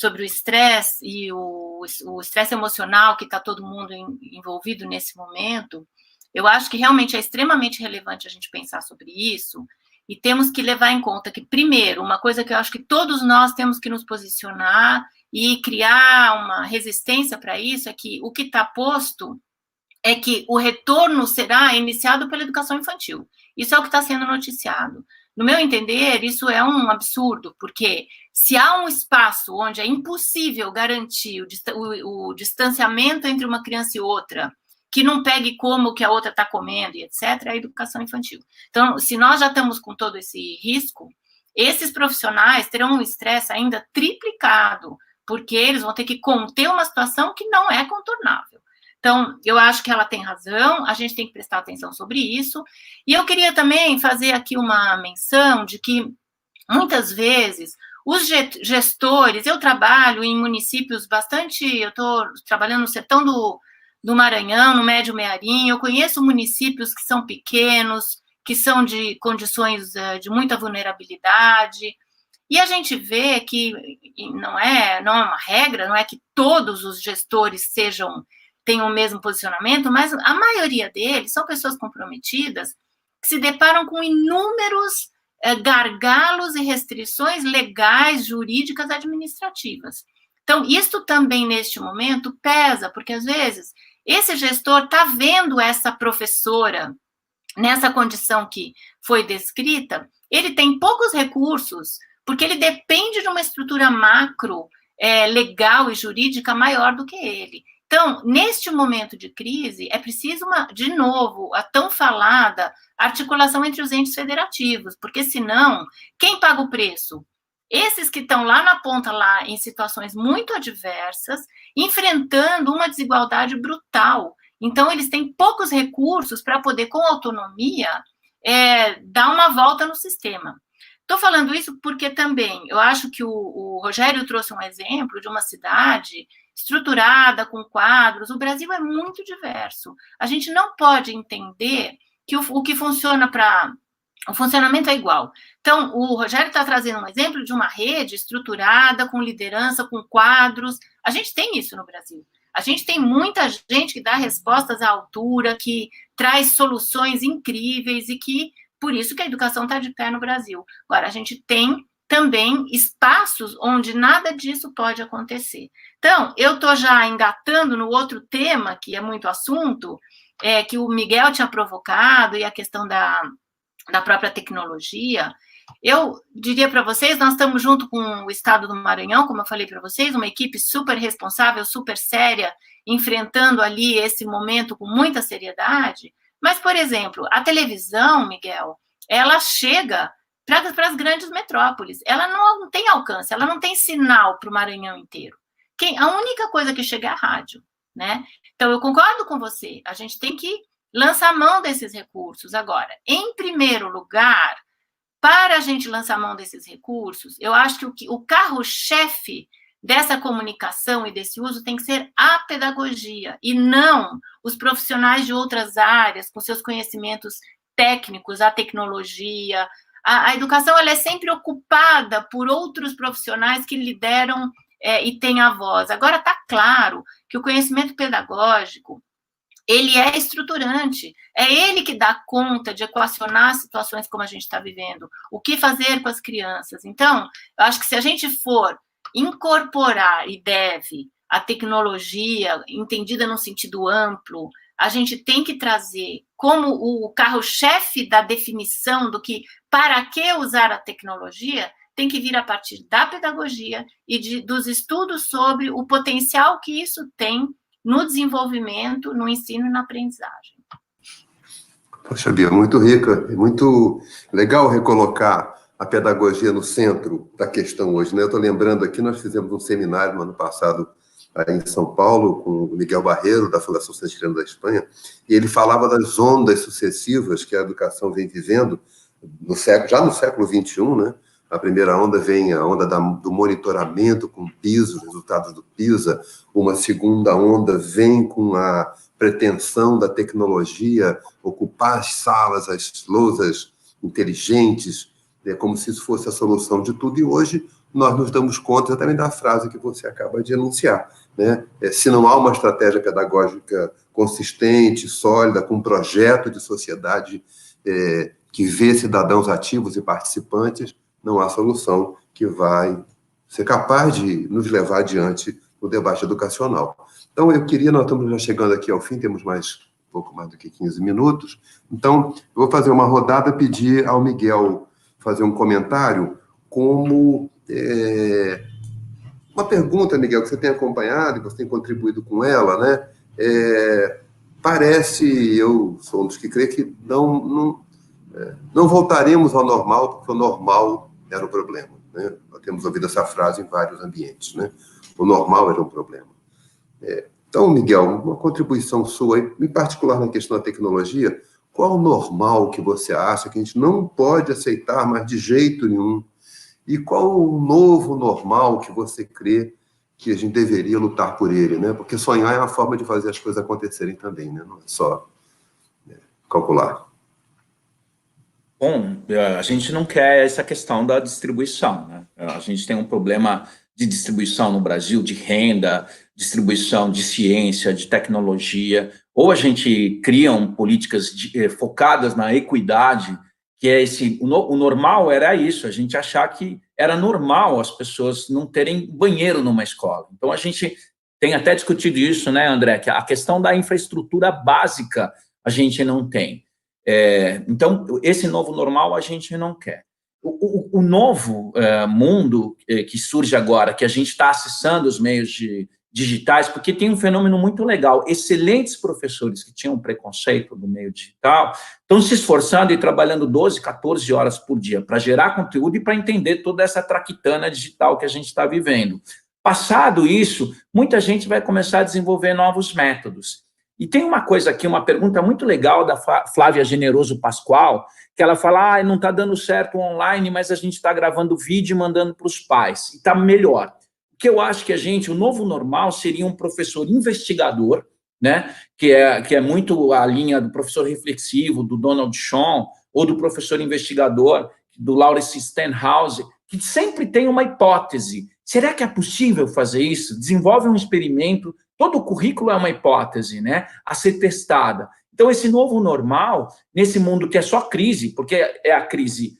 o estresse e o estresse emocional que está todo mundo envolvido nesse momento, eu acho que realmente é extremamente relevante a gente pensar sobre isso. E temos que levar em conta que, primeiro, uma coisa que eu acho que todos nós temos que nos posicionar e criar uma resistência para isso é que o que está posto é que o retorno será iniciado pela educação infantil. Isso é o que está sendo noticiado. No meu entender, isso é um absurdo, porque se há um espaço onde é impossível garantir o distanciamento entre uma criança e outra, que não pegue como que a outra está comendo, e etc., é a educação infantil. Então, se nós já estamos com todo esse risco, esses profissionais terão um estresse ainda triplicado, porque eles vão ter que conter uma situação que não é contornável. Então, eu acho que ela tem razão, a gente tem que prestar atenção sobre isso. E eu queria também fazer aqui uma menção de que, muitas vezes, os gestores, eu trabalho em municípios bastante, eu estou trabalhando no sertão do Maranhão, no Médio Mearim, eu conheço municípios que são pequenos, que são de condições de muita vulnerabilidade, e a gente vê que não é uma regra, não é que todos os gestores tenham o mesmo posicionamento, mas a maioria deles são pessoas comprometidas que se deparam com inúmeros gargalos e restrições legais, jurídicas, administrativas. Então, isto também, neste momento, pesa, porque, às vezes, esse gestor está vendo essa professora nessa condição que foi descrita, ele tem poucos recursos, porque ele depende de uma estrutura macro, legal e jurídica maior do que ele. Então, neste momento de crise, é preciso, de novo, a tão falada articulação entre os entes federativos, porque senão, quem paga o preço? Esses que estão lá na ponta, lá em situações muito adversas, enfrentando uma desigualdade brutal. Então, eles têm poucos recursos para poder, com autonomia, dar uma volta no sistema. Estou falando isso porque também, eu acho que o Rogério trouxe um exemplo de uma cidade estruturada, com quadros. O Brasil é muito diverso. A gente não pode entender que o que funciona para... O funcionamento é igual. Então, o Rogério está trazendo um exemplo de uma rede estruturada, com liderança, com quadros. A gente tem isso no Brasil. A gente tem muita gente que dá respostas à altura, que traz soluções incríveis e que, por isso que a educação está de pé no Brasil. Agora, a gente tem também espaços onde nada disso pode acontecer. Então, eu estou já engatando no outro tema, que é muito assunto, que o Miguel tinha provocado, e a questão da própria tecnologia. Eu diria para vocês, nós estamos junto com o Estado do Maranhão, como eu falei para vocês, uma equipe super responsável, super séria, enfrentando ali esse momento com muita seriedade. Mas, por exemplo, a televisão, Miguel, ela chega para as grandes metrópoles. Ela não tem alcance, ela não tem sinal para o Maranhão inteiro. A única coisa que chega é a rádio, né? Então, eu concordo com você, a gente tem que lançar mão desses recursos. Agora, em primeiro lugar, para a gente lançar mão desses recursos, eu acho que o carro-chefe dessa comunicação e desse uso tem que ser a pedagogia, e não os profissionais de outras áreas, com seus conhecimentos técnicos, a tecnologia. A educação, ela é sempre ocupada por outros profissionais que lideram e têm a voz. Agora, está claro que o conhecimento pedagógico, ele é estruturante, é ele que dá conta de equacionar situações como a gente está vivendo, o que fazer com as crianças. Então, eu acho que se a gente for incorporar, e deve, a tecnologia, entendida no sentido amplo, a gente tem que trazer como o carro-chefe da definição do que, para que usar a tecnologia, tem que vir a partir da pedagogia e dos estudos sobre o potencial que isso tem no desenvolvimento, no ensino e na aprendizagem. Poxa, Bia, muito rica, muito legal recolocar a pedagogia no centro da questão hoje, né? Eu estou lembrando aqui, nós fizemos um seminário no ano passado aí em São Paulo, com o Miguel Barreiro, da Fundação Santilhana da Espanha, e ele falava das ondas sucessivas que a educação vem vivendo, já no século XXI, né? A primeira onda vem a onda do monitoramento com o PISA, os resultados do PISA. Uma segunda onda vem com a pretensão da tecnologia ocupar as salas, as lousas inteligentes, como se isso fosse a solução de tudo. E hoje nós nos damos conta também da frase que você acaba de enunciar, né? Se não há uma estratégia pedagógica consistente, sólida, com um projeto de sociedade que vê cidadãos ativos e participantes, não há solução que vai ser capaz de nos levar adiante no debate educacional. Então, nós estamos já chegando aqui ao fim, temos mais pouco mais do que 15 minutos. Então, eu vou fazer uma rodada, pedir ao Miguel fazer um comentário como uma pergunta, Miguel, que você tem acompanhado e você tem contribuído com ela, né? Parece, eu sou um dos que crê que não voltaremos ao normal, porque o normal era o problema, né? Nós temos ouvido essa frase em vários ambientes, né? O normal era um problema. Então, Miguel, uma contribuição sua, em particular na questão da tecnologia, qual o normal que você acha que a gente não pode aceitar mais de jeito nenhum? E qual o novo normal que você crê que a gente deveria lutar por ele, né? Porque sonhar é uma forma de fazer as coisas acontecerem também, né? Não é só calcular. Bom, a gente não quer essa questão da distribuição, né? A gente tem um problema de distribuição no Brasil, de renda, distribuição de ciência, de tecnologia, ou a gente cria políticas focadas na equidade, que é o normal era isso, a gente achar que era normal as pessoas não terem banheiro numa escola. Então, a gente tem até discutido isso, né, André, que a questão da infraestrutura básica a gente não tem. Então, esse novo normal a gente não quer. O novo mundo que surge agora, que a gente está acessando os meios digitais, porque tem um fenômeno muito legal. Excelentes professores que tinham preconceito do meio digital estão se esforçando e trabalhando 12, 14 horas por dia para gerar conteúdo e para entender toda essa traquitana digital que a gente está vivendo. Passado isso, muita gente vai começar a desenvolver novos métodos. E tem uma coisa aqui, uma pergunta muito legal da Flávia Generoso Pascoal, que ela fala, não está dando certo online, mas a gente está gravando vídeo e mandando para os pais, e está melhor. O que eu acho que o novo normal seria um professor investigador, né, que é muito a linha do professor reflexivo, do Donald Schoen, ou do professor investigador, do Lawrence Stenhouse, que sempre tem uma hipótese. Será que é possível fazer isso? Desenvolve um experimento. Todo o currículo é uma hipótese, né, a ser testada. Então, esse novo normal, nesse mundo que é só crise, porque é a crise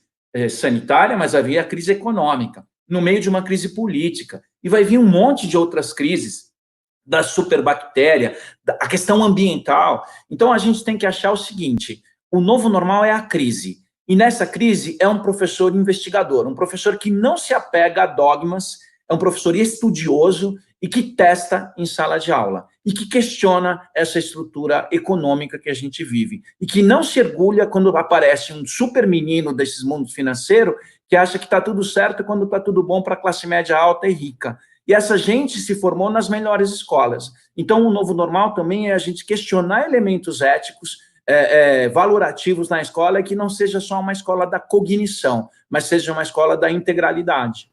sanitária, mas vai vir a crise econômica, no meio de uma crise política, e vai vir um monte de outras crises, da superbactéria, a questão ambiental. Então, a gente tem que achar o seguinte, o novo normal é a crise, e nessa crise é um professor investigador, um professor que não se apega a dogmas, é um professor estudioso e que testa em sala de aula, e que questiona essa estrutura econômica que a gente vive, e que não se orgulha quando aparece um super menino desses mundos financeiros que acha que está tudo certo quando está tudo bom para a classe média alta e rica. E essa gente se formou nas melhores escolas. Então, o novo normal também é a gente questionar elementos éticos, valorativos na escola, e que não seja só uma escola da cognição, mas seja uma escola da integralidade.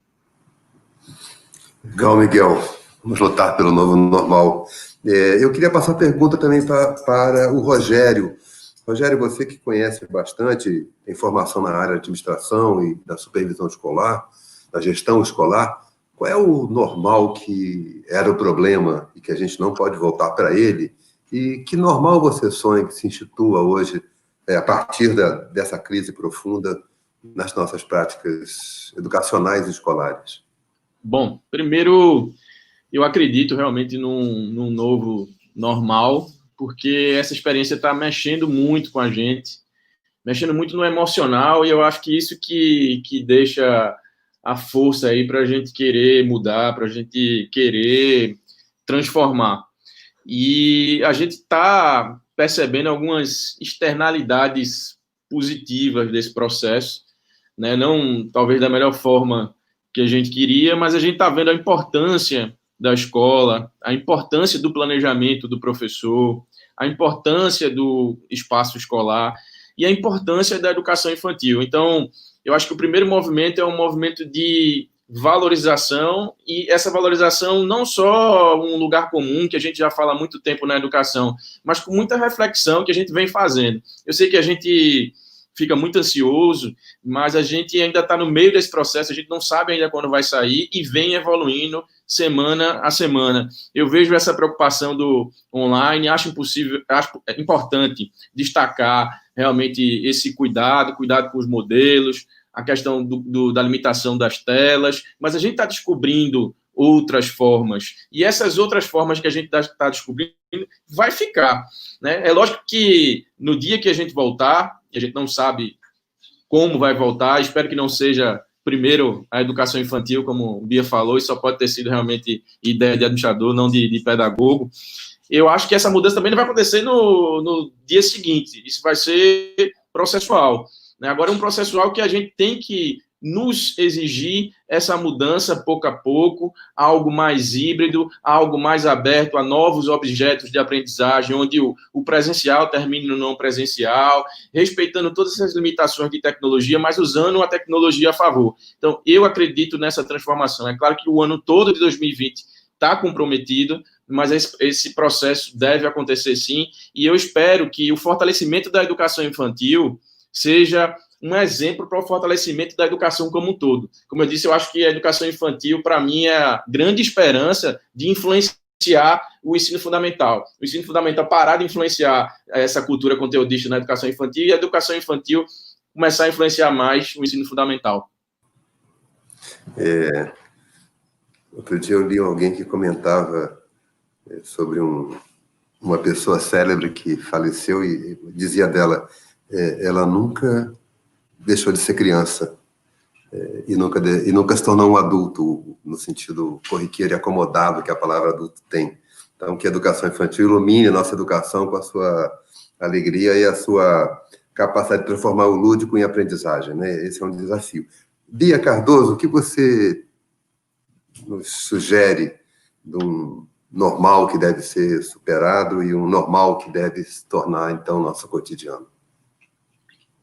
Legal, Miguel. Vamos lutar pelo novo normal. Eu queria passar a pergunta também para o Rogério. Rogério, você que conhece bastante, tem formação na área de administração e da supervisão escolar, da gestão escolar, qual é o normal que era o problema e que a gente não pode voltar para ele? E que normal você sonha que se institua hoje, a partir dessa crise profunda, nas nossas práticas educacionais e escolares? Bom, primeiro, eu acredito realmente num novo normal, porque essa experiência está mexendo muito com a gente, mexendo muito no emocional, e eu acho que isso que deixa a força aí para a gente querer mudar, para a gente querer transformar. E a gente está percebendo algumas externalidades positivas desse processo, né? Não talvez da melhor forma que a gente queria, mas a gente está vendo a importância da escola, a importância do planejamento do professor, a importância do espaço escolar e a importância da educação infantil. Então, eu acho que o primeiro movimento é um movimento de valorização, e essa valorização não só um lugar comum, que a gente já fala há muito tempo na educação, mas com muita reflexão que a gente vem fazendo. Eu sei que a gente fica muito ansioso, mas a gente ainda está no meio desse processo, a gente não sabe ainda quando vai sair, e vem evoluindo semana a semana. Eu vejo essa preocupação do online, acho importante destacar realmente esse cuidado com os modelos, a questão da limitação das telas, mas a gente está descobrindo outras formas, e essas outras formas que a gente está descobrindo vai ficar, né? É lógico que no dia que a gente voltar, e a gente não sabe como vai voltar, espero que não seja primeiro a educação infantil, como o Bia falou, e só pode ter sido realmente ideia de administrador, não de pedagogo. Eu acho que essa mudança também não vai acontecer no dia seguinte, isso vai ser processual, né? Agora é um processual que a gente tem que nos exigir essa mudança pouco a pouco, algo mais híbrido, algo mais aberto a novos objetos de aprendizagem, onde o presencial termine no não presencial, respeitando todas essas limitações de tecnologia, mas usando a tecnologia a favor. Então, eu acredito nessa transformação. É claro que o ano todo de 2020 está comprometido, mas esse processo deve acontecer sim, e eu espero que o fortalecimento da educação infantil seja um exemplo para o fortalecimento da educação como um todo. Como eu disse, eu acho que a educação infantil, para mim, é a grande esperança de influenciar o ensino fundamental. O ensino fundamental parar de influenciar essa cultura conteudista na educação infantil e a educação infantil começar a influenciar mais o ensino fundamental. Outro dia eu li alguém que comentava sobre uma pessoa célebre que faleceu e dizia dela, ela nunca deixou de ser criança e nunca se tornou um adulto, no sentido corriqueiro e acomodado que a palavra adulto tem. Então, que a educação infantil ilumine a nossa educação com a sua alegria e a sua capacidade de transformar o lúdico em aprendizagem, né? Esse é um desafio. Bia Cardoso, o que você nos sugere de um normal que deve ser superado e um normal que deve se tornar, então, nosso cotidiano?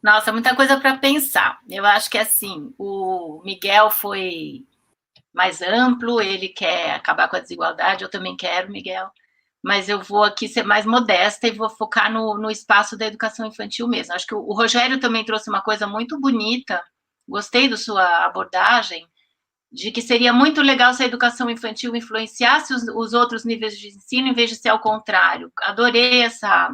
Nossa, muita coisa para pensar. Eu acho que, assim, o Miguel foi mais amplo, ele quer acabar com a desigualdade, eu também quero, Miguel, mas eu vou aqui ser mais modesta e vou focar no espaço da educação infantil mesmo. Acho que o Rogério também trouxe uma coisa muito bonita, gostei da sua abordagem, de que seria muito legal se a educação infantil influenciasse os outros níveis de ensino, em vez de ser ao contrário. Adorei essa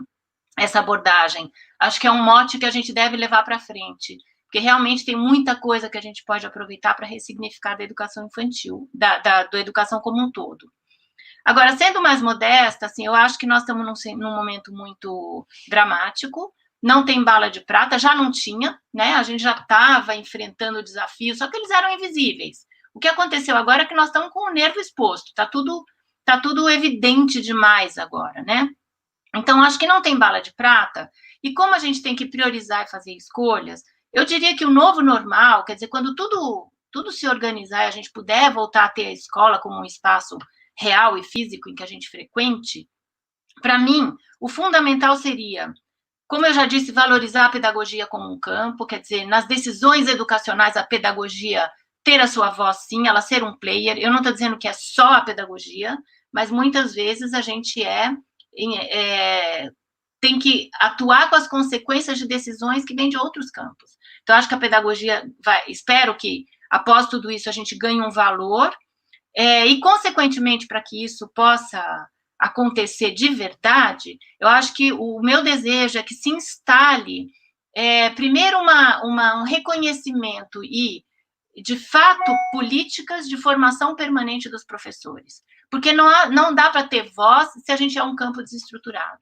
abordagem. Acho que é um mote que a gente deve levar para frente, porque realmente tem muita coisa que a gente pode aproveitar para ressignificar da educação infantil, da educação como um todo. Agora, sendo mais modesta, assim, eu acho que nós estamos num momento muito dramático, não tem bala de prata, já não tinha, né? A gente já estava enfrentando desafios, só que eles eram invisíveis. O que aconteceu agora é que nós estamos com o nervo exposto, tá tudo evidente demais agora, né? Então, acho que não tem bala de prata, e como a gente tem que priorizar e fazer escolhas, eu diria que o novo normal, quer dizer, quando tudo se organizar e a gente puder voltar a ter a escola como um espaço real e físico em que a gente frequente, para mim, o fundamental seria, como eu já disse, valorizar a pedagogia como um campo, quer dizer, nas decisões educacionais, a pedagogia ter a sua voz, sim, ela ser um player. Eu não estou dizendo que é só a pedagogia, mas muitas vezes a gente tem que atuar com as consequências de decisões que vêm de outros campos. Então, acho que a pedagogia espero que, após tudo isso, a gente ganhe um valor, e, consequentemente, para que isso possa acontecer de verdade, eu acho que o meu desejo é que se instale, primeiro, um reconhecimento e, de fato, políticas de formação permanente dos professores. Porque não dá para ter voz se a gente é um campo desestruturado.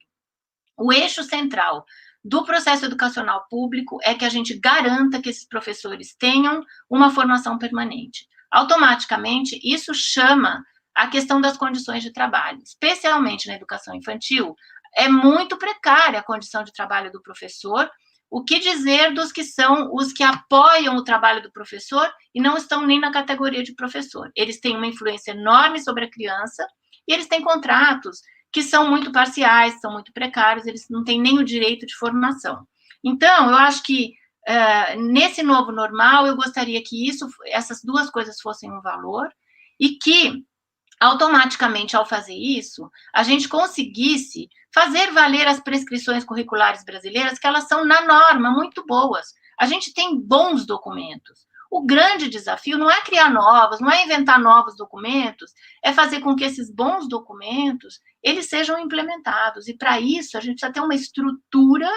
O eixo central do processo educacional público é que a gente garanta que esses professores tenham uma formação permanente. Automaticamente, isso chama a questão das condições de trabalho, especialmente na educação infantil. É muito precária a condição de trabalho do professor. O que dizer dos que são os que apoiam o trabalho do professor e não estão nem na categoria de professor? Eles têm uma influência enorme sobre a criança e eles têm contratos que são muito parciais, são muito precários, eles não têm nem o direito de formação. Então, eu acho que nesse novo normal, eu gostaria que essas duas coisas fossem um valor e que, automaticamente, ao fazer isso, a gente conseguisse fazer valer as prescrições curriculares brasileiras, que elas são, na norma, muito boas. A gente tem bons documentos. O grande desafio não é criar novos, não é inventar novos documentos, é fazer com que esses bons documentos, eles sejam implementados. E, para isso, a gente precisa ter uma estrutura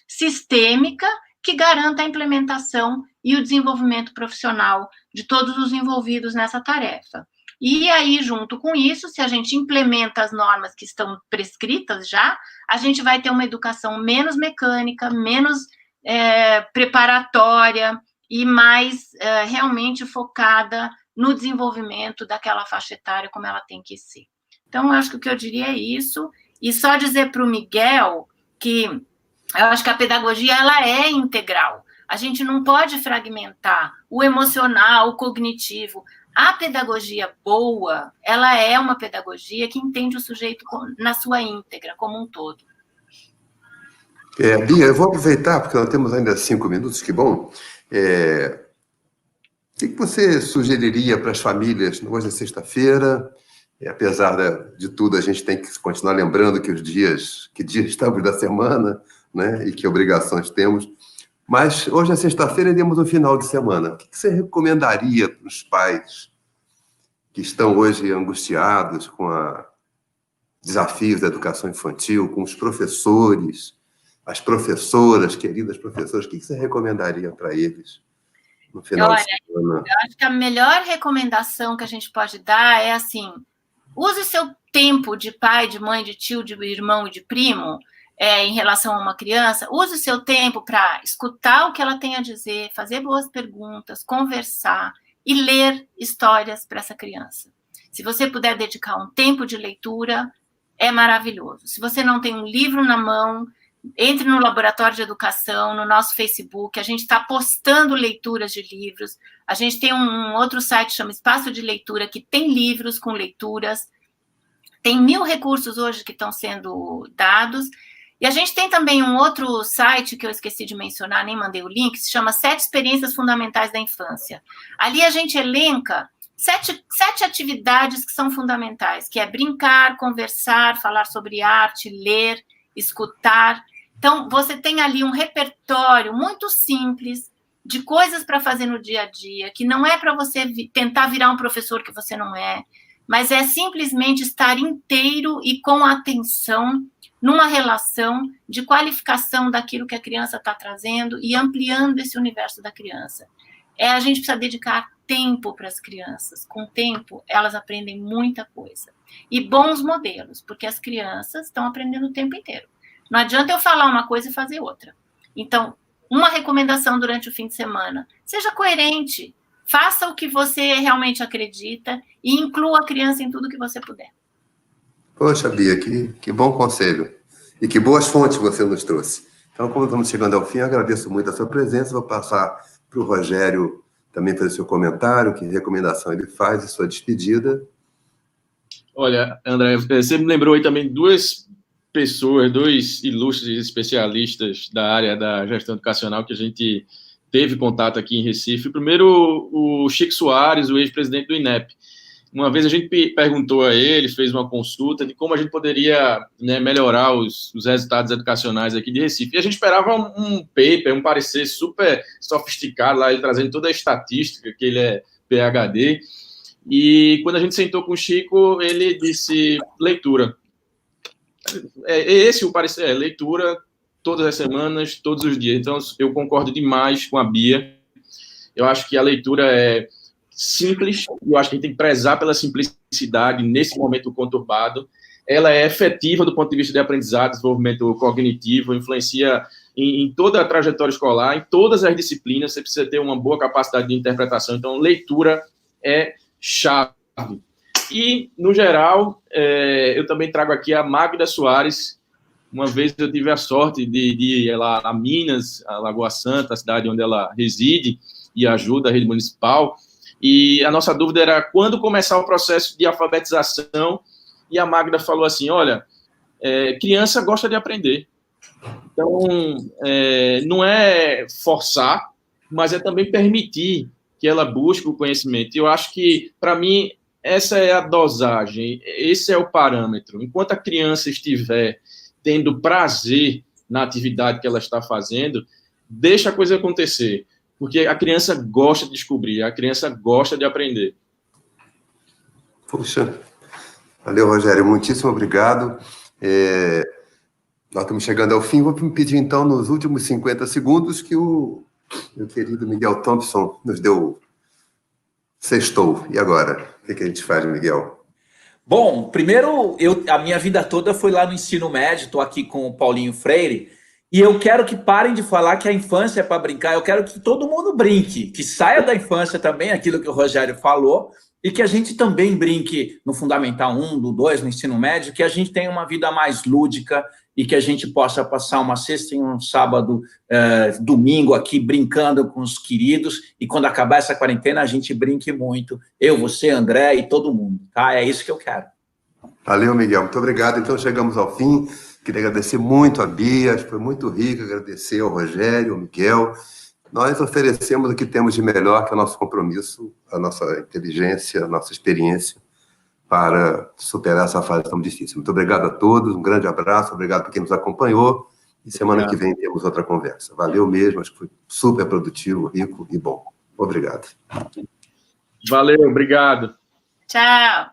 sistêmica que garanta a implementação e o desenvolvimento profissional de todos os envolvidos nessa tarefa. E aí, junto com isso, se a gente implementa as normas que estão prescritas já, a gente vai ter uma educação menos mecânica, menos preparatória e mais realmente focada no desenvolvimento daquela faixa etária como ela tem que ser. Então, eu acho que o que eu diria é isso. E só dizer para o Miguel que eu acho que a pedagogia ela é integral. A gente não pode fragmentar o emocional, o cognitivo. A pedagogia boa, ela é uma pedagogia que entende o sujeito na sua íntegra, como um todo. Bia, eu vou aproveitar, porque nós temos ainda 5 minutos, que bom. O que você sugeriria para as famílias hoje é sexta-feira? Apesar de tudo, a gente tem que continuar lembrando que dias estamos da semana, né, e que obrigações temos. Mas hoje é sexta-feira e temos um final de semana. O que você recomendaria para os pais que estão hoje angustiados com desafios da educação infantil, com os professores, as professoras, queridas professoras? O que você recomendaria para eles no final de semana? Eu acho que a melhor recomendação que a gente pode dar é assim: use o seu tempo de pai, de mãe, de tio, de irmão e de primo em relação a uma criança. Use o seu tempo para escutar o que ela tem a dizer, fazer boas perguntas, conversar e ler histórias para essa criança. Se você puder dedicar um tempo de leitura, é maravilhoso. Se você não tem um livro na mão, entre no Laboratório de Educação, no nosso Facebook, a gente está postando leituras de livros, a gente tem um outro site que chama Espaço de Leitura, que tem livros com leituras, tem 1000 recursos hoje que estão sendo dados, e a gente tem também um outro site que eu esqueci de mencionar, nem mandei o link, que se chama 7 Experiências Fundamentais da Infância. Ali a gente elenca 7 atividades que são fundamentais, que é brincar, conversar, falar sobre arte, ler, escutar. Então, você tem ali um repertório muito simples de coisas para fazer no dia a dia, que não é para você tentar virar um professor que você não é, mas é simplesmente estar inteiro e com atenção numa relação de qualificação daquilo que a criança está trazendo e ampliando esse universo da criança. A gente precisa dedicar tempo para as crianças. Com tempo, elas aprendem muita coisa. E bons modelos, porque as crianças estão aprendendo o tempo inteiro. Não adianta eu falar uma coisa e fazer outra. Então, uma recomendação durante o fim de semana: seja coerente, faça o que você realmente acredita e inclua a criança em tudo que você puder. Poxa, Bia, que bom conselho. E que boas fontes você nos trouxe. Então, como estamos chegando ao fim, eu agradeço muito a sua presença. Vou passar para o Rogério também fazer seu comentário, que recomendação ele faz e sua despedida. Olha, André, você me lembrou aí também 2 pessoas, 2 ilustres especialistas da área da gestão educacional que a gente teve contato aqui em Recife. Primeiro, o Chico Soares, o ex-presidente do INEP. Uma vez a gente perguntou a ele, fez uma consulta de como a gente poderia, né, melhorar os resultados educacionais aqui de Recife. E a gente esperava um paper, um parecer super sofisticado, lá ele trazendo toda a estatística, que ele é PhD. E quando a gente sentou com o Chico, ele disse leitura. Esse o parecer, leitura todas as semanas, todos os dias. Então, eu concordo demais com a Bia. Eu acho que a leitura é simples, eu acho que a gente tem que prezar pela simplicidade nesse momento conturbado. Ela é efetiva do ponto de vista de aprendizado, desenvolvimento cognitivo, influencia em toda a trajetória escolar, em todas as disciplinas. Você precisa ter uma boa capacidade de interpretação. Então, leitura é chave. E, no geral, eu também trago aqui a Magda Soares. Uma vez eu tive a sorte de ir lá a Minas, a Lagoa Santa, a cidade onde ela reside e ajuda a rede municipal. E a nossa dúvida era quando começar o processo de alfabetização. E a Magda falou assim: olha, criança gosta de aprender. Então, não é forçar, mas é também permitir que ela busque o conhecimento. E eu acho que, para mim, essa é a dosagem, esse é o parâmetro. Enquanto a criança estiver tendo prazer na atividade que ela está fazendo, deixa a coisa acontecer, porque a criança gosta de descobrir, a criança gosta de aprender. Puxa, valeu, Rogério, muitíssimo obrigado. Nós estamos chegando ao fim, vou me pedir, então, nos últimos 50 segundos, que o meu querido Miguel Thompson nos deu Sextou. E agora? O que a gente faz, Miguel? Bom, primeiro, a minha vida toda foi lá no ensino médio, estou aqui com o Paulinho Freire, e eu quero que parem de falar que a infância é para brincar, eu quero que todo mundo brinque, que saia da infância também, aquilo que o Rogério falou, e que a gente também brinque no Fundamental 1, do 2, no ensino médio, que a gente tenha uma vida mais lúdica e que a gente possa passar uma sexta e um sábado, domingo aqui, brincando com os queridos, e quando acabar essa quarentena, a gente brinque muito. Eu, você, André e todo mundo, tá? É isso que eu quero. Valeu, Miguel. Muito obrigado. Então, chegamos ao fim. Queria agradecer muito a Bia, foi muito rico, agradecer ao Rogério, ao Miguel. Nós oferecemos o que temos de melhor, que é o nosso compromisso, a nossa inteligência, a nossa experiência, para superar essa fase tão difícil. Muito obrigado a todos, um grande abraço, obrigado por quem nos acompanhou, e semana que vem temos outra conversa. Valeu mesmo, acho que foi super produtivo, rico e bom. Obrigado. Valeu, obrigado. Tchau.